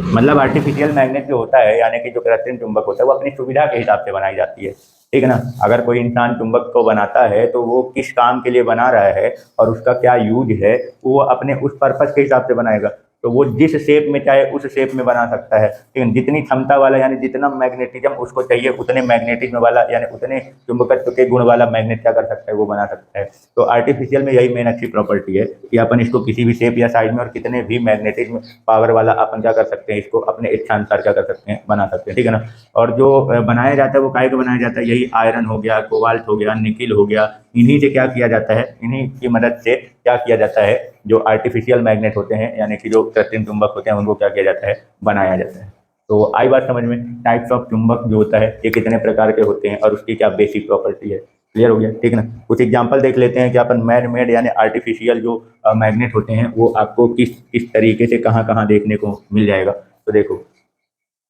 मतलब आर्टिफिशियल मैग्नेट जो होता है यानी कि जो कृत्रिम चुंबक होता है वो अपनी सुविधा के हिसाब से बनाई जाती है, ठीक है ना। अगर कोई इंसान चुंबक को बनाता है तो वो किस काम के लिए बना रहा है और उसका क्या यूज है वो अपने उस पर्पज के हिसाब से बनाएगा। तो वो जिस शेप में चाहे उस शेप में बना सकता है, लेकिन जितनी क्षमता वाला यानी जितना मैग्नेटिज्म उसको चाहिए उतने मैग्नेटिज्म वाला यानी उतने चुंबकत्व के गुण वाला मैग्नेट क्या कर सकता है, वो बना सकता है। तो आर्टिफिशियल में यही मेन अच्छी प्रॉपर्टी है कि अपन इसको किसी भी शेप या साइज में और कितने भी मैग्नेटिज्म पावर वाला अपन क्या कर सकते हैं, इसको अपने इच्छा अनुसार क्या कर सकते हैं, बना सकते हैं, ठीक है ना। और जो बनाया जाता है वो काहे को बनाया जाता है, यही आयरन हो गया, कोबाल्ट हो गया, निकिल हो गया, इन्हीं से क्या किया जाता है, इन्हीं की मदद से क्या किया जाता है, जो आर्टिफिशियल मैग्नेट होते हैं यानी कि जो कृत्रिम चुंबक होते हैं उनको क्या किया जाता है, बनाया जाता है। तो आई बात समझ में। टाइप्स ऑफ चुंबक जो होता है ये कितने प्रकार के होते हैं और उसकी क्या बेसिक प्रॉपर्टी है, क्लियर हो गया, ठीक ना। कुछ एग्जांपल देख लेते हैं कि अपन मैन मेड यानी आर्टिफिशियल जो मैग्नेट होते हैं वो आपको किस किस तरीके से कहाँ कहाँ देखने को मिल जाएगा। तो देखो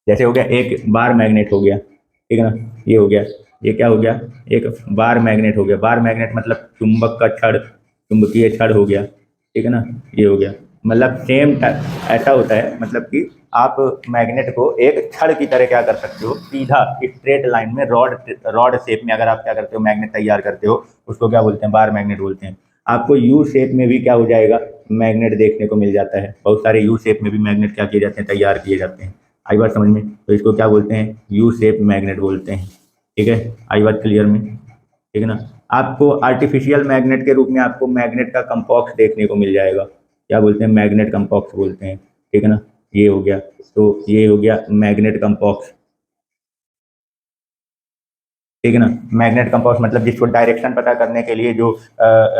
जैसे हो गया एक बार मैग्नेट हो गया, ठीक है ना, ये हो गया, ये क्या हो गया, एक बार मैग्नेट हो गया। बार मैग्नेट मतलब चुंबक का छड़, चुंबकीय छड़ हो गया, ठीक है ना, ये हो गया। मतलब सेम ऐसा होता है, मतलब कि आप मैग्नेट को एक छड़ की तरह क्या कर सकते हो, सीधा स्ट्रेट लाइन में रॉड रॉड शेप में अगर आप क्या करते हो मैग्नेट तैयार करते हो उसको क्या बोलते हैं, बार मैग्नेट बोलते हैं। आपको यू शेप में भी क्या हो जाएगा, मैग्नेट देखने को मिल जाता है। बहुत सारे यू शेप में भी मैग्नेट क्या किए जाते हैं, तैयार किए जाते हैं। आई बात समझ में। तो इसको क्या बोलते हैं, यू शेप मैग्नेट बोलते हैं, ठीक है। आई बात क्लियर में, ठीक है ना। आपको आर्टिफिशियल मैग्नेट के रूप में आपको मैग्नेट का कंपॉक्स देखने को मिल जाएगा, क्या बोलते हैं, मैग्नेट कंपॉक्स बोलते हैं, ठीक है ना। ये हो गया, तो ये हो गया मैग्नेट कंपॉक्स, ठीक है ना। मैग्नेट कंपास मतलब जिसको डायरेक्शन पता करने के लिए जो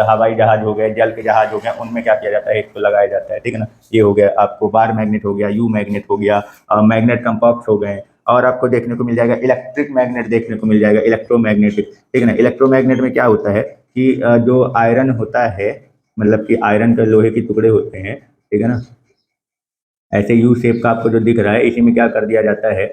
हवाई जहाज हो गए, जल के जहाज हो गए, उनमें क्या किया जाता है, इसको लगाया जाता है, ठीक है ना। ये हो गया आपको बार मैग्नेट हो गया, यू मैग्नेट हो गया, मैग्नेट कंपास हो गए। और आपको देखने को मिल जाएगा इलेक्ट्रिक मैग्नेट देखने को मिल जाएगा, इलेक्ट्रोमैग्नेटिक, ठीक है ना। इलेक्ट्रोमैग्नेट में क्या होता है कि जो आयरन होता है, मतलब कि आयरन के लोहे के टुकड़े होते हैं, ठीक है ना, ऐसे यू शेप का आपको जो दिख रहा है इसी में क्या कर दिया जाता है,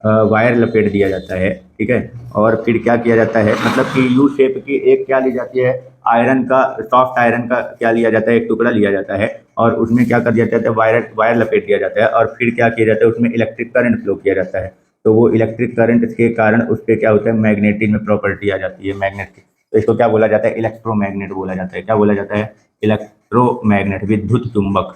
वायर लपेट दिया जाता है, ठीक है। और फिर क्या किया जाता है, मतलब कि यू शेप की एक क्या ली जाती है, आयरन का, सॉफ्ट आयरन का क्या लिया जाता है, एक टुकड़ा लिया जाता है और उसमें क्या कर दिया जाता है, वायर वायर लपेट दिया जाता है और फिर क्या किया जाता है, उसमें इलेक्ट्रिक करंट फ्लो किया जाता है। तो वो इलेक्ट्रिक करंट के कारण उस पर क्या होता है, मैग्नेटिक में प्रॉपर्टी आ जाती है मैग्नेट की। तो इसको क्या बोला जाता है, इलेक्ट्रोमैग्नेट बोला जाता है। क्या बोला जाता है, इलेक्ट्रोमैग्नेट, विद्युत चुंबक,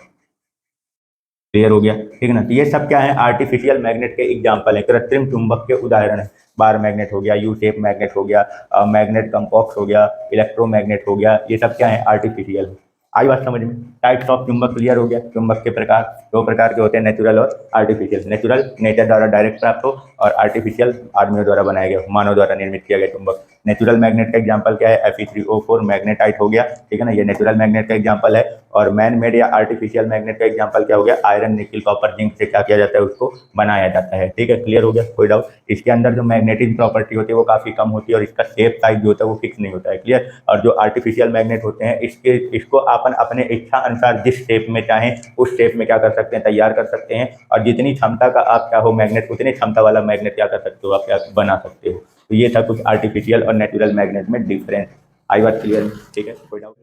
क्लियर हो गया, ठीक है ना। तो ये सब क्या है, आर्टिफिशियल मैग्नेट के एग्जांपल है, कृत्रिम चुंबक के उदाहरण है। बार मैग्नेट हो गया, यू शेप मैग्नेट हो गया, मैग्नेट कंपॉक्स हो गया, इलेक्ट्रोमैग्नेट हो गया, ये सब क्या है, आर्टिफिशियल है। आई बात समझ में। टाइप्स ऑफ चुंबक क्लियर हो गया। चुंबक के प्रकार दो प्रकार के होते हैं, नेचुरल और आर्टिफिशियल। नेचुरल नेचर द्वारा डायरेक्ट प्राप्त हो और आर्टिफिशियल आदमियों द्वारा बनाया गया, मानव द्वारा निर्मित किया गया चुंबक। नेचुरल मैग्नेट का एग्जांपल क्या है, Fe3O4 मैग्नेटाइट हो गया, ठीक है ना, ये नेचुरल मैग्नेट का एग्जांपल है। और मैन मेड या आर्टिफिशियल मैग्नेट का एग्जांपल क्या हो गया, आयरन निकल कॉपर जिंक से क्या किया जाता है, उसको बनाया जाता है। ठीक है, क्लियर हो गया, कोई डाउट? इसके अंदर जो मैग्नेटिक प्रॉपर्टी होती है वो काफी कम होती है और इसका शेप साइज जो होता है वो फिक्स नहीं होता है, क्लियर। और जो आर्टिफिशियल मैग्नेट होते हैं इसको अपन अपने इच्छा अनुसार जिस शेप में चाहें उस शेप में क्या कर सकते हैं, तैयार कर सकते हैं। और जितनी क्षमता का आप क्या हो मैग्नेट, उतनी क्षमता वाला मैग्नेट क्या कर सकते हो, आप क्या बना सकते हो। तो ये था कुछ आर्टिफिशियल और नेचुरल मैग्नेट में डिफरेंस। आई बात क्लियर? ठीक है, कोई डाउट?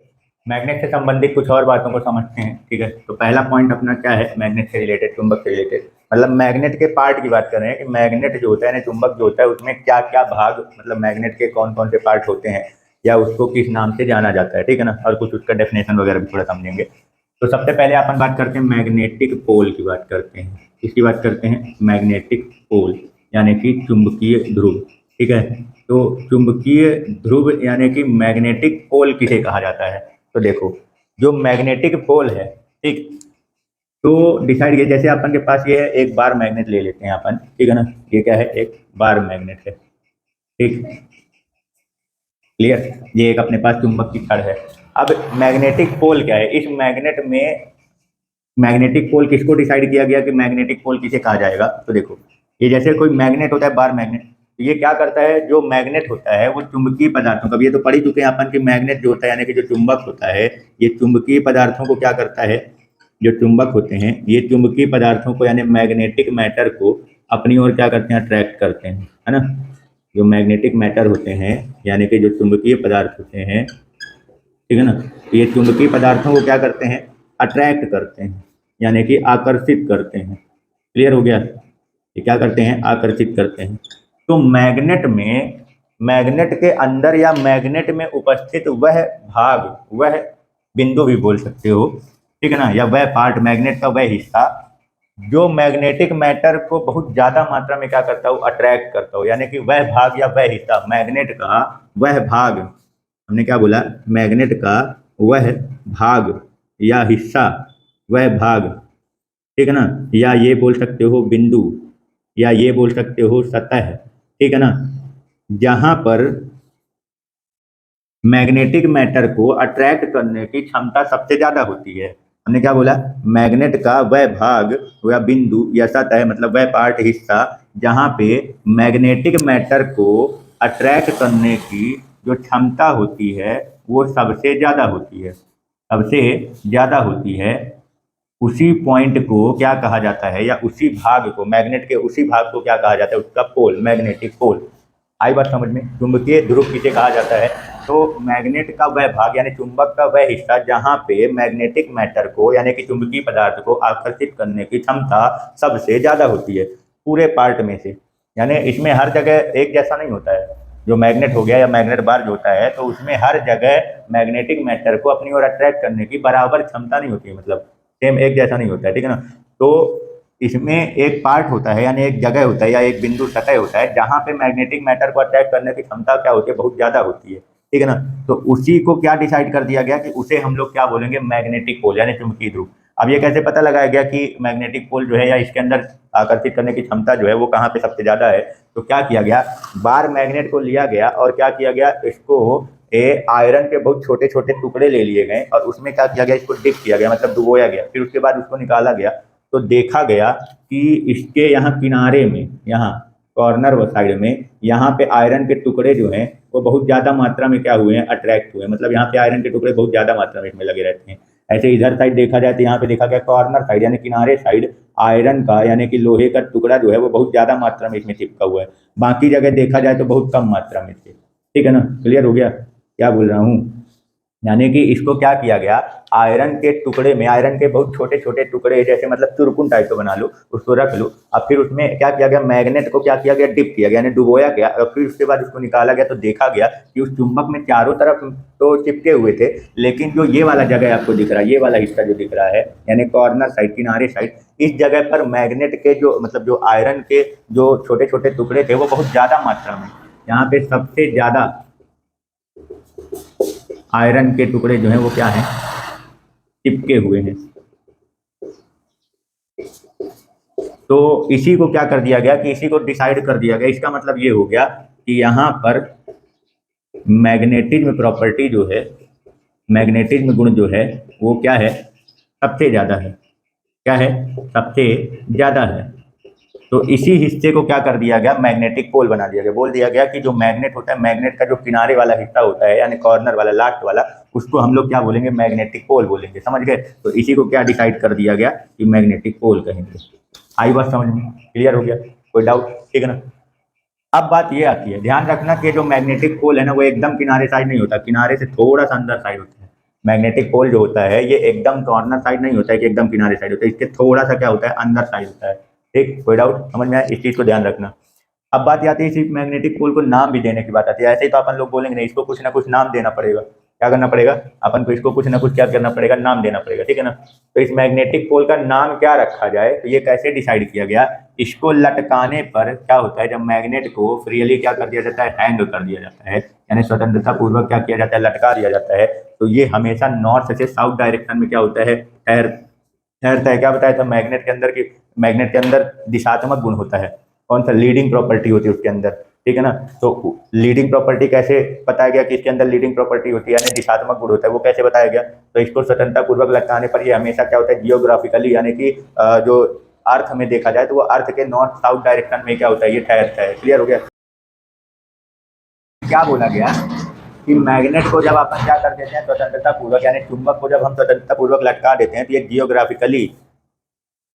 मैग्नेट से संबंधित कुछ और बातों को समझते हैं, ठीक है। तो पहला पॉइंट अपना क्या है, मैग्नेट से रिलेटेड, चुंबक से रिलेटेड, मतलब मैग्नेट के पार्ट की बात कर रहे हैं कि मैग्नेट जो होता है ना, चुंबक जो होता है उसमें क्या क्या भाग, मतलब मैग्नेट के कौन कौन से पार्ट होते हैं या उसको किस नाम से जाना जाता है, ठीक है ना, और कुछ उसका डेफिनेशन वगैरह भी थोड़ा समझेंगे। तो सबसे पहले अपन बात करते हैं मैग्नेटिक पोल की बात करते हैं। किसकी बात करते हैं, मैग्नेटिक पोल यानी कि चुंबकीय ध्रुव, ठीक है। तो चुंबकीय ध्रुव यानी कि मैग्नेटिक पोल किसे कहा जाता है, तो देखो जो मैग्नेटिक पोल है, ठीक, तो डिसाइड किया, जैसे अपन के पास ये है एक बार मैग्नेट ले लेते हैं अपन, ठीक है ना, ये क्या है, एक बार मैग्नेट है, ठीक, क्लियर। ये एक अपने पास चुंबक की छड़ है। अब मैग्नेटिक पोल क्या है, इस मैग्नेट में मैग्नेटिक पोल किसको डिसाइड किया गया कि मैग्नेटिक पोल किसे कहा जाएगा, तो देखो ये जैसे कोई मैग्नेट होता है, बार मैग्नेट, तो ये क्या करता है, जो मैग्नेट होता है वो चुंबकीय पदार्थों का, ये तो पढ़ ही चुके हैं अपन कि मैग्नेट जो होता है यानी कि जो चुंबक होता है ये चुंबकीय पदार्थों को क्या करता है, जो चुंबक होते हैं ये चुंबकीय पदार्थों को यानी मैग्नेटिक मैटर को अपनी ओर क्या करते हैं, अट्रैक्ट करते हैं, है ना। जो मैग्नेटिक मैटर होते हैं यानी कि जो चुंबकीय पदार्थ होते हैं, ठीक है ना, तो ये चुंबकीय पदार्थों को क्या करते हैं, अट्रैक्ट करते हैं यानी कि आकर्षित करते हैं। क्लियर हो गया, ये क्या करते हैं, आकर्षित करते हैं। तो मैग्नेट के अंदर या मैग्नेट में उपस्थित वह भाग, वह बिंदु भी बोल सकते हो, ठीक है ना, या वह पार्ट, मैग्नेट का वह हिस्सा जो मैग्नेटिक मैटर को बहुत ज्यादा मात्रा में क्या करता हो, अट्रैक्ट करता हो, यानी कि वह भाग या वह हिस्सा मैग्नेट का, वह भाग, हमने क्या बोला, मैग्नेट का वह भाग या हिस्सा, वह भाग, ठीक है ना, या ये बोल सकते हो बिंदु, या ये बोल सकते हो सतह, ठीक है ना, जहां पर मैग्नेटिक मैटर को अट्रैक्ट करने की क्षमता सबसे ज्यादा होती है। हमने क्या बोला, मैग्नेट का वह भाग या बिंदु या सतह, मतलब वह पार्ट, हिस्सा, जहां पे मैग्नेटिक मैटर को अट्रैक्ट करने की जो क्षमता होती है वो सबसे ज्यादा होती है, सबसे ज्यादा होती है, उसी पॉइंट को क्या कहा जाता है, या उसी भाग को, मैग्नेट के उसी भाग को क्या कहा जाता है, उसका पोल, मैग्नेटिक पोल। आई बात समझ में, चुंबकीय ध्रुव किसे कहा जाता है, तो मैग्नेट का वह भाग यानी चुंबक का वह हिस्सा जहां पे मैग्नेटिक मैटर को यानी कि चुंबकीय पदार्थ को आकर्षित करने की क्षमता सबसे ज्यादा होती है पूरे पार्ट में से। यानी इसमें हर जगह एक जैसा नहीं होता है, जो मैग्नेट हो गया या मैग्नेट बार जो होता है, तो उसमें हर जगह मैग्नेटिक मैटर को अपनी ओर अट्रैक्ट करने की बराबर क्षमता नहीं होती है, मतलब सेम एक जैसा नहीं होता है, ठीक है ना। तो इसमें एक पार्ट होता है यानी एक जगह होता है या एक बिंदु, सतह होता है, जहां पे मैग्नेटिक मैटर को अट्रैक्ट करने की क्षमता क्या होती है, बहुत ज्यादा होती है, ठीक है ना। तो उसी को क्या डिसाइड कर दिया गया कि उसे हम लोग क्या बोलेंगे, मैग्नेटिक पोल यानी चुंबकीय ध्रुव। अब ये कैसे पता लगाया गया कि मैग्नेटिक पोल जो है या इसके अंदर आकर्षित करने की क्षमता जो है वो कहाँ पे सबसे ज्यादा है, तो क्या किया गया, बार मैग्नेट को लिया गया और क्या किया गया, इसको आयरन के बहुत छोटे छोटे टुकड़े ले लिए गए और उसमें क्या किया गया, इसको डिप किया गया, मतलब डुबोया गया, फिर उसके बाद उसको निकाला गया। तो देखा गया कि इसके यहाँ किनारे में, यहाँ कॉर्नर व साइड में, यहाँ पे आयरन के टुकड़े जो हैं वो बहुत ज्यादा मात्रा में क्या हुए हैं, अट्रैक्ट हुए हैं, मतलब यहाँ पे आयरन के टुकड़े बहुत ज्यादा मात्रा में इसमें लगे रहते हैं। ऐसे इधर साइड देखा जाए तो यहाँ पे देखा गया कॉर्नर साइड यानी किनारे साइड आयरन का यानी कि लोहे का टुकड़ा जो है वो बहुत ज्यादा मात्रा में इसमें चिपका हुआ है, बाकी जगह देखा जाए तो बहुत कम मात्रा में से, ठीक है ना। क्लियर हो गया क्या बोल रहा हूँ, यानी कि इसको क्या किया गया, आयरन के टुकड़े में, आयरन के बहुत छोटे छोटे टुकड़े जैसे मतलब चुरकुन टाइप का बना लो, उसको रख लो, अब फिर उसमें क्या किया गया, मैग्नेट को क्या किया गया, डिप किया गया यानी डुबोया गया, और फिर उसके बाद उसको निकाला गया तो देखा गया कि उस चुंबक में चारों तरफ तो चिपके हुए थे, लेकिन जो ये वाला जगह आपको दिख रहा है, ये वाला हिस्सा जो दिख रहा है यानी कॉर्नर साइड, किनारे साइड, इस जगह पर मैग्नेट के जो मतलब जो आयरन के जो छोटे छोटे टुकड़े थे वो बहुत ज्यादा मात्रा में, यहाँ पे सबसे ज्यादा आयरन के टुकड़े जो हैं वो क्या हैं, चिपके हुए हैं। तो इसी को क्या कर दिया गया कि इसी को डिसाइड कर दिया गया, इसका मतलब ये हो गया कि यहाँ पर मैग्नेटिज्म प्रॉपर्टी जो है, मैग्नेटिज्म गुण जो है वो क्या है, सबसे ज़्यादा है। क्या है, सबसे ज़्यादा है। तो इसी हिस्से को क्या कर दिया गया, मैग्नेटिक पोल बना दिया गया। बोल दिया गया कि जो मैग्नेट होता है, मैग्नेट का जो किनारे वाला हिस्सा होता है, यानी कॉर्नर वाला, लास्ट वाला, उसको हम लोग क्या बोलेंगे, मैग्नेटिक पोल बोलेंगे। समझ गए? तो इसी को क्या डिसाइड कर दिया गया कि मैग्नेटिक पोल कहेंगे। आई बात समझ में? क्लियर हो गया? कोई डाउट? ठीक है ना। अब बात ये आती है, ध्यान रखना कि जो मैग्नेटिक पोल है ना, वो एकदम किनारे साइड नहीं होता, किनारे से थोड़ा सा अंदर साइड होता है। मैग्नेटिक पोल जो होता है ये एकदम कॉर्नर साइड नहीं होता है कि एकदम किनारे साइड होता है, इसके थोड़ा सा क्या होता है, अंदर साइड होता है। ठीक, कोई डाउट? समझ में आया? इस चीज को ध्यान रखना। अब बात आती है, सिर्फ मैग्नेटिक पोल को नाम भी देने की बात आती है। ऐसे ही तो अपन लोग बोलेंगे नहीं, इसको कुछ ना कुछ नाम देना पड़ेगा। क्या करना पड़ेगा अपन को, इसको कुछ ना कुछ क्या करना पड़ेगा, नाम देना पड़ेगा। ठीक है ना। तो इस मैग्नेटिक पोल का नाम क्या रखा जाए, तो ये कैसे डिसाइड किया गया, इसको लटकाने पर क्या होता है, जब मैग्नेट को फ्रीली क्या कर दिया जाता है, हैंग कर दिया जाता है, यानी स्वतंत्रता पूर्वक क्या किया जाता है, लटका दिया जाता है, तो ये हमेशा नॉर्थ से साउथ डायरेक्शन में क्या होता है, ठहरता है। क्या बताया था मैग्नेट के अंदर की, मैग्नेट के अंदर दिशात्मक गुण होता है। कौन सा, लीडिंग प्रॉपर्टी होती है उसके अंदर। ठीक है ना। तो लीडिंग प्रॉपर्टी कैसे बताया गया कि इसके अंदर लीडिंग प्रॉपर्टी होती है, यानी दिशात्मक गुण होता है, वो कैसे बताया गया, तो इसको स्वतंत्रता पूर्वक लटकाने पर ये हमेशा क्या होता है, जियोग्राफिकली, यानी कि जो अर्थ में देखा जाए तो वो अर्थ के नॉर्थ साउथ डायरेक्शन में क्या होता है, ये ठहरता है। क्लियर हो गया? क्या बोला गया कि मैग्नेट को जब अपन क्या कर देते हैं, स्वतंत्रता पूर्वक, यानी चुंबक को जब हम स्वतंत्रता पूर्वक लटका देते हैं, तो ये जियोग्राफिकली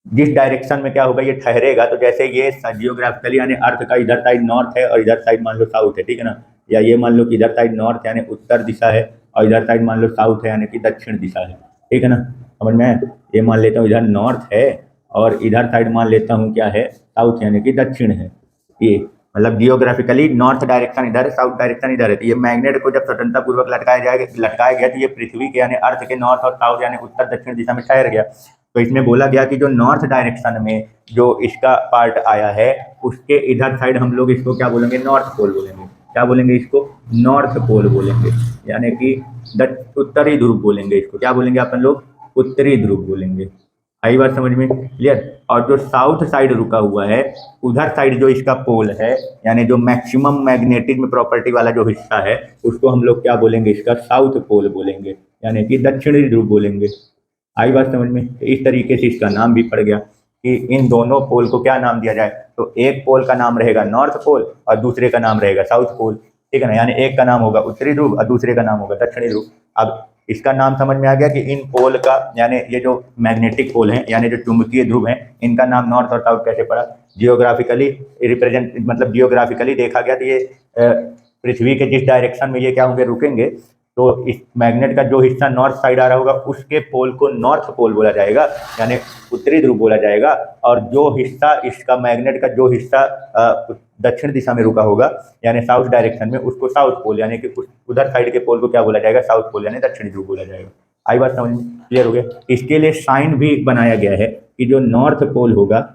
जिस डायरेक्शन में क्या होगा, ये ठहरेगा। तो जैसे ये जियोग्राफिकली यानी अर्थ का इधर साइड नॉर्थ है और इधर साइड मान लो साउथ है। ठीक है ना। या ये मान लो कि इधर साइड नॉर्थ यानी उत्तर दिशा है और इधर साइड मान लो साउथ है यानी कि दक्षिण दिशा है। ठीक है ना। समझ में? ये मान लेता हूँ इधर नॉर्थ है और इधर साइड मान लेता हूँ क्या है, साउथ यानी कि दक्षिण है। ये मतलब जियोग्राफिकली नॉर्थ डायरेक्शन इधर है, साउथ डायरेक्शन इधर है। तो ये मैग्नेट को जब स्वतंत्रता पूर्वक लटकाया गया तो ये पृथ्वी के यानी अर्थ के नॉर्थ और साउथ यानी उत्तर दक्षिण दिशा में ठहर गया। तो इसमें बोला गया कि जो नॉर्थ डायरेक्शन में जो इसका पार्ट आया है, उसके इधर साइड हम लोग इसको क्या बोलेंगे, नॉर्थ पोल बोलेंगे। क्या बोलेंगे इसको, नॉर्थ पोल बोलेंगे, यानी कि उत्तरी ध्रुव बोलेंगे इसको। क्या बोलेंगे अपन लोग, उत्तरी ध्रुव बोलेंगे। आई बात समझ में? क्लियर? और जो साउथ साइड रुका हुआ है, उधर साइड जो इसका पोल है, यानी जो मैक्सिमम मैग्नेटिज्म प्रॉपर्टी वाला जो हिस्सा है, उसको हम लोग क्या बोलेंगे, इसका साउथ पोल बोलेंगे, यानी कि दक्षिणी ध्रुव बोलेंगे। आई बात समझ में? तो इस तरीके से इसका नाम भी पड़ गया कि इन दोनों पोल को क्या नाम दिया जाए, तो एक पोल का नाम रहेगा नॉर्थ पोल और दूसरे का नाम रहेगा साउथ पोल। ठीक है ना। यानी एक का नाम होगा उत्तरी ध्रुव और दूसरे का नाम होगा दक्षिणी ध्रुव। अब इसका नाम समझ में आ गया कि इन पोल का, यानी ये जो मैग्नेटिक पोल हैं, यानी जो चुंबकीय ध्रुव हैं, इनका नाम नॉर्थ और साउथ कैसे पड़ा, जियोग्राफिकली रिप्रेजेंट, मतलब जियोग्राफिकली देखा गया तो ये पृथ्वी के जिस डायरेक्शन में ये क्या होंगे, रुकेंगे, तो इस मैग्नेट का जो हिस्सा नॉर्थ साइड आ रहा होगा, उसके पोल को नॉर्थ पोल बोला जाएगा, यानी उत्तरी ध्रुव बोला जाएगा। और जो हिस्सा इसका मैग्नेट का जो हिस्सा दक्षिण दिशा में रुका होगा, यानी साउथ डायरेक्शन में, उसको साउथ पोल, यानी कि उधर साइड के पोल को क्या बोला जाएगा, साउथ पोल, यानी दक्षिणी ध्रुव बोला जाएगा। आई बात समझ में? क्लियर हो गया? इसके लिए साइन भी बनाया गया है कि जो नॉर्थ पोल होगा,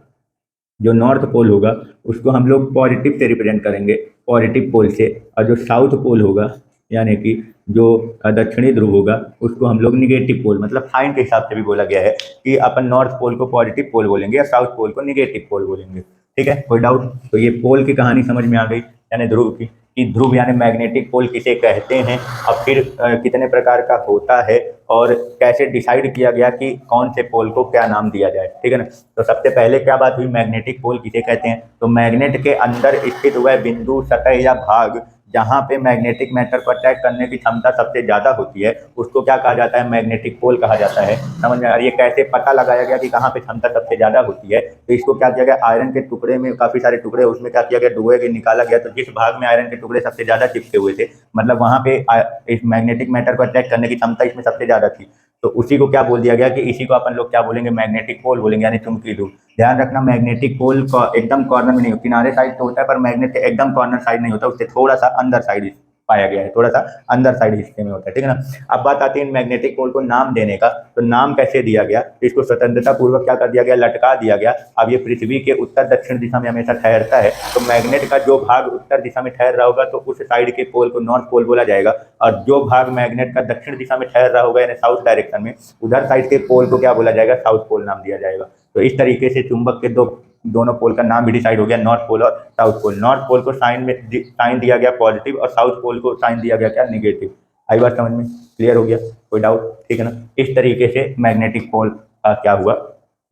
जो नॉर्थ पोल होगा उसको हम लोग पॉजिटिव से रिप्रेजेंट करेंगे, पॉजिटिव पोल से, और जो साउथ पोल होगा, यानी कि जो दक्षिणी ध्रुव होगा, उसको हम लोग निगेटिव पोल, मतलब साइन के हिसाब से भी बोला गया है कि अपन नॉर्थ पोल को पॉजिटिव पोल बोलेंगे या साउथ पोल को निगेटिव पोल बोलेंगे। ठीक है, कोई डाउट? तो ये पोल की कहानी समझ में आ गई, यानी ध्रुव की, कि ध्रुव यानी मैग्नेटिक पोल किसे कहते हैं और फिर कितने प्रकार का होता है और कैसे डिसाइड किया गया कि कौन से पोल को क्या नाम दिया जाए। ठीक है ना। तो सबसे पहले क्या बात हुई, मैग्नेटिक पोल किसे कहते हैं, तो मैग्नेट के अंदर स्थित वह बिंदु, सतह या भाग जहाँ पे मैग्नेटिक मैटर को अट्रैक्ट करने की क्षमता सबसे ज़्यादा होती है, उसको क्या कहा जाता है, मैग्नेटिक पोल कहा जाता है। समझ में आ रही है? कैसे पता लगाया गया कि कहाँ पे क्षमता सबसे ज़्यादा होती है, तो इसको क्या किया गया, आयरन के टुकड़े में काफ़ी सारे टुकड़े, उसमें क्या किया गया, डुबो के निकाला गया। तो जिस भाग में आयरन के टुकड़े सबसे ज़्यादा चिपके हुए थे, मतलब वहाँ पे इस मैग्नेटिक मैटर को अट्रैक्ट करने की क्षमता इसमें सबसे ज़्यादा थी, तो उसी को क्या बोल दिया गया कि इसी को अपन लोग क्या बोलेंगे, मैग्नेटिक पोल बोलेंगे, यानी चुंबकीय ध्रुव। ध्यान रखना, मैग्नेटिक पोल का एकदम कॉर्नर में नहीं होता, किनारे साइड तो होता है, पर मैग्नेट के एकदम कॉर्नर साइड नहीं होता, उससे थोड़ा सा अंदर साइड पाया गया है, थोड़ा सा अंदर साइड हिस्से में होता है। ठीक है ना। अब बात आती है मैग्नेटिक पोल को नाम देने का, तो नाम कैसे दिया गया, तो इसको स्वतंत्रता पूर्वक क्या कर दिया गया, लटका दिया गया। अब ये पृथ्वी के उत्तर दक्षिण दिशा में हमेशा ठहरता है, तो मैग्नेट का जो भाग उत्तर दिशा में ठहर रहा होगा, तो उस साइड के पोल को नॉर्थ पोल बोला जाएगा, और जो भाग मैग्नेट का दक्षिण दिशा में ठहर रहा होगा, यानी साउथ डायरेक्शन में, उधर साइड के पोल को क्या बोला जाएगा, साउथ पोल नाम दिया जाएगा। तो इस तरीके से चुंबक के दो दोनों पोल का नाम भी डिसाइड हो गया, नॉर्थ पोल और साउथ पोल। नॉर्थ पोल को साइन दिया गया पॉजिटिव और साउथ पोल को साइन दिया गया क्या, निगेटिव। आई बात समझ में, क्लियर हो गया, कोई डाउट? ठीक है ना। इस तरीके से मैग्नेटिक पोल का क्या हुआ,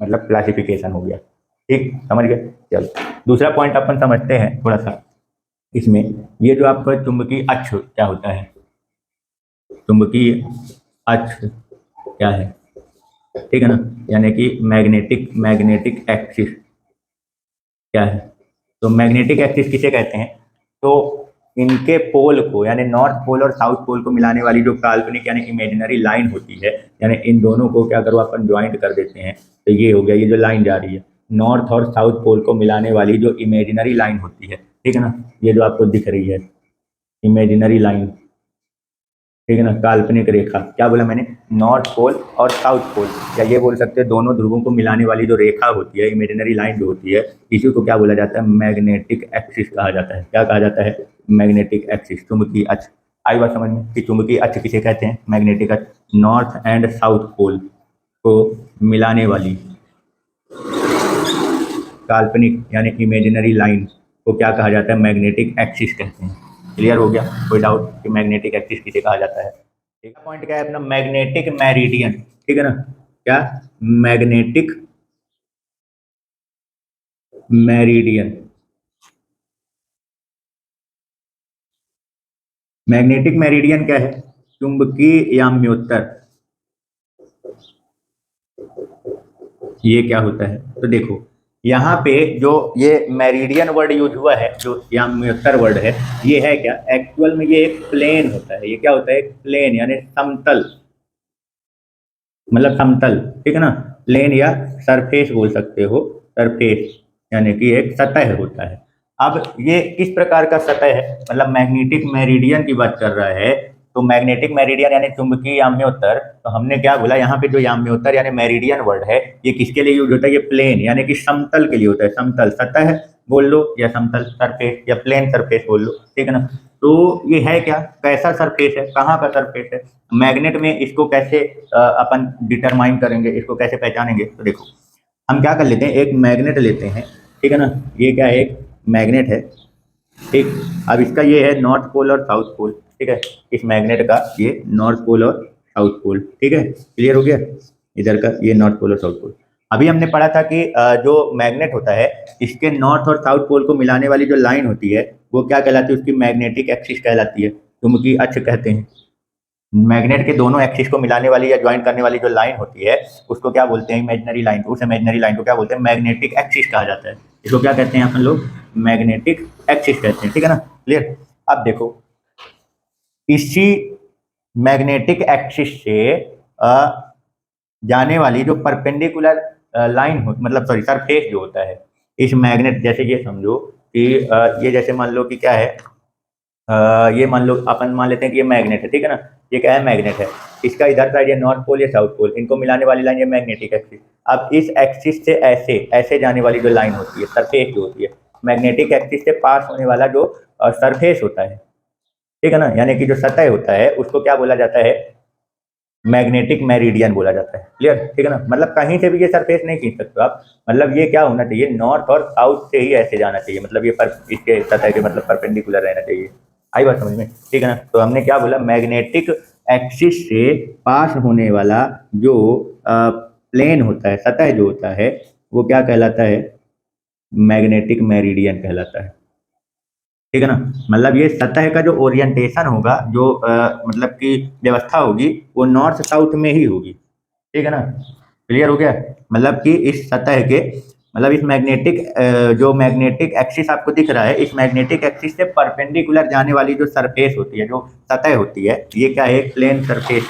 मतलब क्लासिफिकेशन हो गया। ठीक, समझ गए। चलो दूसरा पॉइंट अपन समझते हैं थोड़ा सा इसमें। ये जो आपका चुंबकीय अक्ष क्या होता है, चुंबकीय अक्ष क्या है, ठीक है ना, यानी कि मैग्नेटिक एक्सिस क्या है। तो मैग्नेटिक एक्सिस किसे कहते हैं, तो इनके पोल को यानी नॉर्थ पोल और साउथ पोल को मिलाने वाली जो काल्पनिक यानी इमेजिनरी लाइन होती है, यानी इन दोनों को क्या करो अपन ज्वाइंट कर देते हैं, तो ये हो गया, ये जो लाइन जा रही है नॉर्थ और साउथ पोल को मिलाने वाली जो इमेजिनरी लाइन होती है, ठीक है ना, ये जो आपको दिख रही है इमेजिनरी लाइन, ठीक है ना, काल्पनिक रेखा। क्या बोला मैंने, नॉर्थ पोल और साउथ पोल, या ये बोल सकते हैं दोनों ध्रुवों को मिलाने वाली जो रेखा होती है, इमेजिनरी लाइन जो होती है, इसी को क्या बोला जाता है, मैग्नेटिक एक्सिस कहा जाता है। क्या कहा जाता है, मैग्नेटिक एक्सिस, चुंबकीय अक्ष। आई बात समझ में कि चुंबकीय अक्ष किसे कहते हैं, मैग्नेटिक अक्ष। नॉर्थ एंड साउथ पोल को मिलाने वाली काल्पनिक यानी इमेजिनरी लाइन को क्या कहा जाता है, मैग्नेटिक एक्सिस कहते हैं। क्लियर हो गया, कोई डाउट कि मैग्नेटिक एक्सिस किसे कहा जाता है। एक पॉइंट क्या है अपना, मैग्नेटिक मेरिडियन, ठीक है ना, क्या, मैग्नेटिक मेरिडियन। मैग्नेटिक मेरिडियन क्या है, चुंबकीय याम्योत्तर। ये क्या होता है, तो देखो यहाँ पे जो ये मेरिडियन वर्ड यूज हुआ है, जो याम्योत्तर वर्ड है, ये है क्या, एक्चुअल में ये एक प्लेन होता है। ये क्या होता है, एक प्लेन यानी समतल, मतलब समतल, ठीक है ना, प्लेन या सरफेस बोल सकते हो, सरफेस यानी कि एक सतह होता है। अब ये किस प्रकार का सतह है, मतलब मैग्नेटिक मेरिडियन की बात कर रहा है, तो मैग्नेटिक मेरिडियन यानी चुंबकीय याम्योत्तर, तो हमने क्या बोला यहाँ पे जो याम्योत्तर यानी मेरिडियन वर्ड है, ये किसके लिए यूज होता है, ये प्लेन यानी कि समतल के लिए होता है। समतल सतह बोल लो या समतल सरफेस या प्लेन सरफेस बोल लो, ठीक है ना। तो ये है क्या, कैसा सरफेस है, कहाँ का सरफेस है, मैग्नेट में इसको कैसे अपन डिटरमाइन करेंगे, इसको कैसे पहचानेंगे। तो देखो हम क्या कर लेते हैं, एक मैग्नेट लेते हैं, ठीक है ना, ये क्या है, एक मैग्नेट है, ठीक। अब इसका ये है नॉर्थ पोल और साउथ पोल, ठीक है, इस मैग्नेट का ये नॉर्थ पोल और साउथ पोल, ठीक है, क्लियर हो गया, इधर का ये नॉर्थ पोल और साउथ पोल। अभी हमने पढ़ा था कि जो मैग्नेट होता है, इसके नॉर्थ और साउथ पोल को मिलाने वाली जो लाइन होती है, वो क्या कहलाती है, उसकी मैग्नेटिक एक्सिस कहलाती है, चुंबकीय अक्ष कहते हैं। मैग्नेट के दोनों एक्सिस को मिलाने वाली या ज्वाइन करने वाली जो लाइन होती है, उसको क्या बोलते हैं, इमेजिनरी लाइन। उस इमेजिनरी लाइन को क्या बोलते हैं, मैग्नेटिक एक्सिस कहा जाता है। इसको क्या कहते हैं अपन लोग, मैग्नेटिक एक्सिस कहते हैं, ठीक है ना, क्लियर। अब देखो इसी मैग्नेटिक एक्सिस से जाने वाली जो परपेंडिकुलर लाइन हो, मतलब सॉरी सरफेस जो होता है इस मैग्नेट, जैसे ये समझो कि ये जैसे मान लो कि क्या है, ये मान लो अपन मान लेते हैं कि ये मैग्नेट है, ठीक है ना, ये क्या है, मैग्नेट है, इसका इधर साइड ये नॉर्थ पोल या साउथ पोल, इनको मिलाने वाली लाइन ये मैग्नेटिक एक्सिस। अब इस एक्सिस से ऐसे ऐसे जाने वाली जो लाइन होती है, सरफेस जो होती है, मैग्नेटिक एक्सिस से पास होने वाला जो सरफेस होता है, ठीक है ना, यानी कि जो सतह होता है, उसको क्या बोला जाता है, मैग्नेटिक मेरिडियन बोला जाता है। क्लियर, ठीक है ना, मतलब कहीं से भी ये सरफेस नहीं खींच सकते आप, मतलब ये क्या होना चाहिए, नॉर्थ और साउथ से ही ऐसे जाना चाहिए, मतलब ये इसके सतह के मतलब परपेंडिकुलर रहना चाहिए। आई बात समझ में, ठीक है ना। तो हमने क्या बोला, मैग्नेटिक एक्सिस से पास होने वाला जो प्लेन होता है, सतह जो होता है, वो क्या कहलाता है, मैग्नेटिक मेरिडियन कहलाता है, ठीक है ना। मतलब ये सतह का जो ओरिएंटेशन होगा, जो मतलब की व्यवस्था होगी, वो नॉर्थ साउथ में ही होगी, ठीक है ना, क्लियर हो गया। मतलब कि इस सतह के, मतलब इस मैग्नेटिक जो मैग्नेटिक एक्सिस आपको दिख रहा है, इस मैग्नेटिक एक्सिस से परपेंडिकुलर जाने वाली जो सरफेस होती है, जो सतह होती है, ये क्या है, प्लेन सरफेस,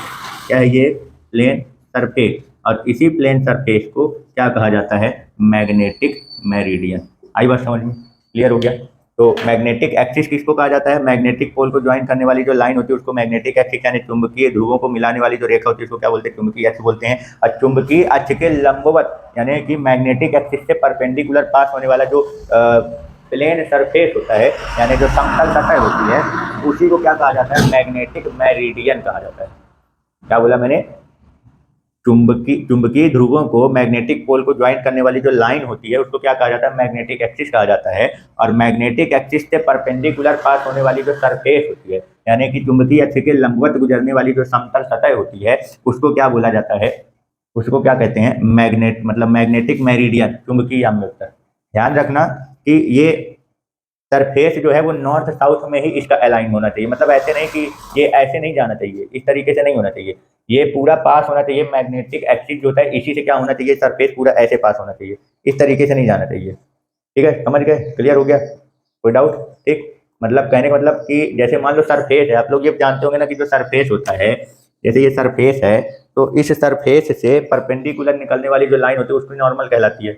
क्या है ये, प्लेन सरफेस। और इसी प्लेन सरफेस को क्या कहा जाता है, मैग्नेटिक मेरिडियन। आई बात समझ में, क्लियर हो गया। तो मैग्नेटिक एक्सिस किसको कहा जाता है, मैग्नेटिक पोल को ज्वाइन करने वाली जो लाइन होती है उसको मैग्नेटिक एक्सिस, यानी चुंबकीय ध्रुवों को मिलाने वाली जो रेखा होती है उसको क्या बोलते हैं, चुंबकीय अक्ष बोलते हैं। और चुंबकीय अक्ष के लंबवत यानी कि मैग्नेटिक एक्सिस से परपेंडिकुलर पास होने वाला जो प्लेन सरफेस होता है, यानी जो समतल सतह होती है, उसी को क्या कहा जाता है, मैग्नेटिक मेरिडियन कहा जाता है। क्या बोला मैंने, चुंबकीय ध्रुवों को मैग्नेटिक पोल को ज्वाइन करने वाली जो लाइन होती है उसको क्या कहा जाता है, मैग्नेटिक एक्सिस कहा जाता है। और मैग्नेटिक एक्सिस से परपेंडिकुलर पास होने वाली जो सरफेस होती है, यानी कि चुंबकीय अक्ष के लंबवत गुजरने वाली जो समतल सतह होती है, उसको क्या बोला जाता है, उसको क्या कहते हैं, मैग्नेटिक मेरिडियन, चुंबकीय याम्य उत्तर। ध्यान रखना कि ये सरफेस जो है वो नॉर्थ साउथ में ही इसका अलाइन होना चाहिए, मतलब ऐसे नहीं कि ये ऐसे नहीं जाना चाहिए, इस तरीके से नहीं होना चाहिए, ये पूरा पास होना चाहिए। मैग्नेटिक एक्सिस जो होता है इसी से क्या होना चाहिए, सरफेस पूरा ऐसे पास होना चाहिए, इस तरीके से नहीं जाना चाहिए। ठीक है, समझ गए, क्लियर हो गया, कोई डाउट? ठीक, मतलब कहने का मतलब कि जैसे मान लो सरफेस है, आप लोग ये जानते होंगे ना कि जो सरफेस होता है, जैसे ये सरफेस है तो इस सरफेस से परपेंडिकुलर निकलने वाली जो लाइन होती है उसको नॉर्मल कहलाती है।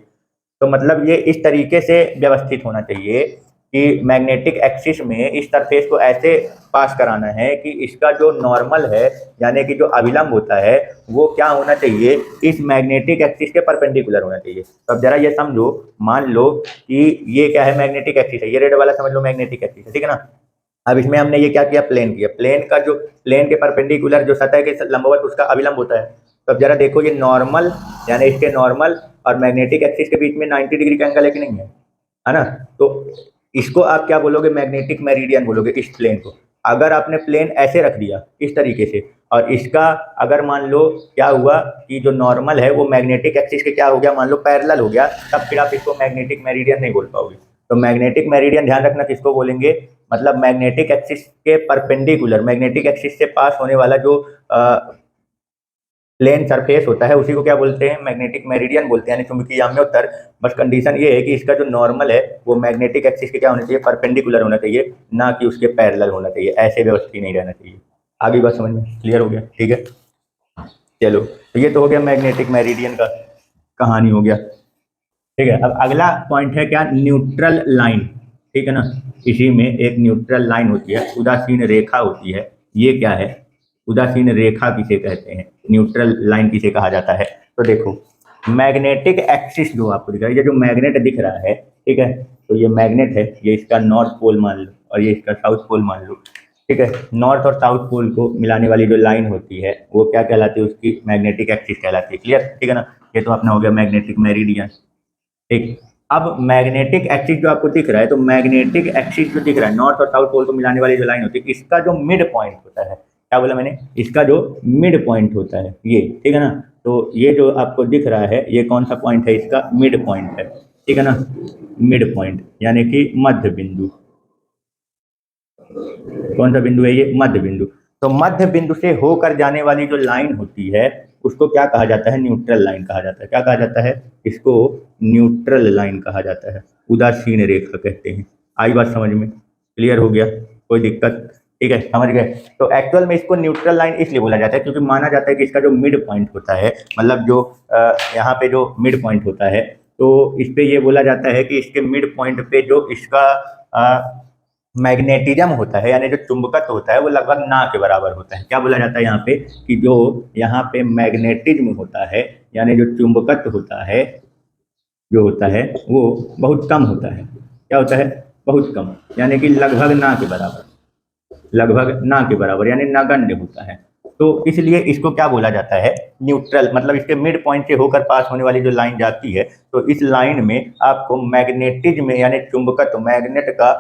तो मतलब ये इस तरीके से व्यवस्थित होना चाहिए कि मैग्नेटिक एक्सिस में इस सरफेस को ऐसे पास कराना है कि इसका जो नॉर्मल है, यानी कि जो अभिलंब होता है, वो क्या होना चाहिए, इस मैग्नेटिक एक्सिस के परपेंडिकुलर होना चाहिए। तो अब जरा ये समझो, मान लो कि ये क्या है, मैग्नेटिक एक्सिस है, ये रेड वाला समझ लो मैग्नेटिक एक्सिस है, ठीक है ना। अब इसमें हमने ये क्या किया, प्लेन किया, प्लेन के परपेंडिकुलर जो सतह के लंबवत उसका अभिलंब होता है। तो अब जरा देखो, ये नॉर्मल यानी इसके नॉर्मल और मैग्नेटिक एक्सिस के बीच में 90 डिग्री का एंगल है कि नहीं है ना। तो इसको आप क्या बोलोगे, मैग्नेटिक मेरिडियन बोलोगे इस प्लेन को। अगर आपने प्लेन ऐसे रख दिया इस तरीके से, और इसका अगर मान लो क्या हुआ कि जो नॉर्मल है वो मैग्नेटिक एक्सिस के क्या हो गया, मान लो पैरेलल हो गया, तब फिर आप इसको मैग्नेटिक मेरिडियन नहीं बोल पाओगे। तो मैग्नेटिक मेरिडियन ध्यान रखना किसको बोलेंगे, मतलब मैग्नेटिक एक्सिस के परपेंडिकुलर, मैग्नेटिक एक्सिस से पास होने वाला जो प्लेन सरफेस होता है उसी को क्या बोलते हैं, मैग्नेटिक मेरिडियन बोलते हैं, यानी चुंबकीय याम्य उत्तर। बस कंडीशन ये है कि इसका जो नॉर्मल है वो मैग्नेटिक एक्सिस के क्या होना चाहिए, परपेंडिकुलर होना चाहिए, ना कि उसके पैरेलल होना चाहिए, ऐसे व्यवस्थित नहीं रहना चाहिए। आगे बात समझ में क्लियर हो गया? ठीक है, चलो, तो ये तो हो गया मैग्नेटिक मेरिडियन का कहानी हो गया। ठीक है, अब अगला पॉइंट है क्या, न्यूट्रल लाइन। ठीक है ना, इसी में एक न्यूट्रल लाइन होती है, उदासीन रेखा होती है। ये क्या है, उदासीन रेखा किसे कहते हैं, न्यूट्रल लाइन किसे कहा जाता है। तो देखो, मैग्नेटिक एक्सिस जो आपको दिख रहा है, ये जो मैग्नेट दिख रहा है, ठीक है, तो ये मैग्नेट है, ये इसका नॉर्थ पोल मान लो और ये इसका साउथ पोल मान लो। ठीक है, नॉर्थ और साउथ पोल को मिलाने वाली जो लाइन होती है वो क्या कहलाती है, उसकी मैग्नेटिक एक्सिस कहलाती है। क्लियर? ठीक है ना, ये तो अपना हो गया मैग्नेटिक मेरिडियन। ठीक, अब मैग्नेटिक एक्सिस जो आपको दिख रहा है, तो मैग्नेटिक एक्सिस जो दिख रहा है, नॉर्थ और साउथ पोल को मिलाने वाली जो लाइन होती है, इसका जो मिड पॉइंट होता है, क्या बोला मैंने, इसका जो मिड पॉइंट होता है ये, ठीक है ना। तो ये जो आपको दिख रहा है ये कौन सा पॉइंट है, इसका मिड पॉइंट है, ठीक है ना, मिड पॉइंट यानी कि मध्य बिंदु। कौन सा बिंदु है ये, मध्य बिंदु। तो मध्य बिंदु से होकर जाने वाली जो लाइन होती है उसको क्या कहा जाता है, न्यूट्रल लाइन कहा जाता है। क्या कहा जाता है, इसको न्यूट्रल लाइन कहा जाता है, उदासीन रेखा कहते हैं। आई बात समझ में, क्लियर हो गया, कोई दिक्कत? ठीक है, समझ गए। तो एक्चुअल में इसको न्यूट्रल लाइन इसलिए बोला जाता है क्योंकि माना जाता है कि इसका जो मिड पॉइंट होता है, मतलब जो यहाँ पे जो मिड पॉइंट होता है, तो इस पे ये बोला जाता है कि इसके मिड पॉइंट पे जो इसका मैग्नेटिज्म होता है, यानी जो चुंबकत्व होता है, वो लगभग ना के बराबर होता है। क्या बोला जाता है यहाँ पे, कि जो यहाँ पे मैग्नेटिज्म होता है, यानी जो चुंबकत्व होता है, जो होता है वो बहुत कम होता है। क्या होता है, बहुत कम, यानी कि लगभग ना के बराबर, लगभग ना के बराबर, यानी नगण्य होता है। तो इसलिए इसको क्या बोला जाता है, न्यूट्रल, मतलब इसके मिड पॉइंट से होकर पास होने वाली जो लाइन जाती है, तो इस लाइन में आपको मैग्नेटिज्म यानी चुंबकत्व, मैग्नेट का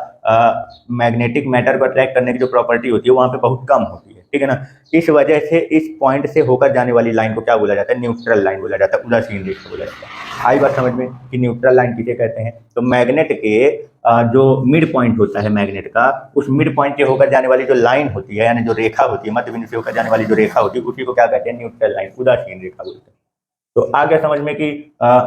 मैग्नेटिक मैटर को अट्रैक्ट करने की जो प्रॉपर्टी होती है वहाँ पे बहुत कम होती है। ठीक है ना, इस वजह से इस पॉइंट से होकर जाने वाली लाइन को क्या बोला जाता है, न्यूट्रल लाइन बोला जाता है, उदासीन रेखा बोला जाता है। आई बात समझ में कि न्यूट्रल लाइन किसे कहते हैं। तो मैग्नेट के जो मिड पॉइंट होता है मैग्नेट का, उस मिड पॉइंट से होकर जाने वाली जो लाइन होती है, यानी जो रेखा होती है, मध्य बिंदु से होकर जाने वाली जो रेखा होती है, उसी को क्या कहते हैं, न्यूट्रल लाइन, उदासीन रेखा बोलते हैं। तो आ गया समझ में कि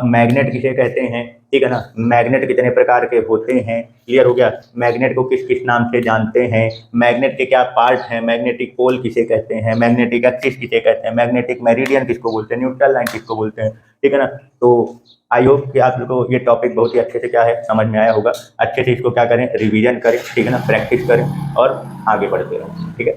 मैग्नेट किसे कहते हैं। ठीक है ना, मैग्नेट कितने प्रकार के होते हैं, क्लियर हो गया। मैग्नेट को किस किस नाम से जानते हैं, मैग्नेट के क्या पार्ट हैं, मैग्नेटिक पोल किसे कहते हैं, मैग्नेटिक एक्सिस किसे कहते हैं, मैग्नेटिक मेरिडियन किसको बोलते हैं, न्यूट्रल लाइन किसको बोलते हैं। ठीक है ना, तो आई होप कि आप लोगों को ये टॉपिक बहुत ही अच्छे से क्या है, समझ में आया होगा। अच्छे से इसको क्या करें, रिवीजन करें, ठीक है ना, प्रैक्टिस करें और आगे बढ़ते रहें। ठीक है।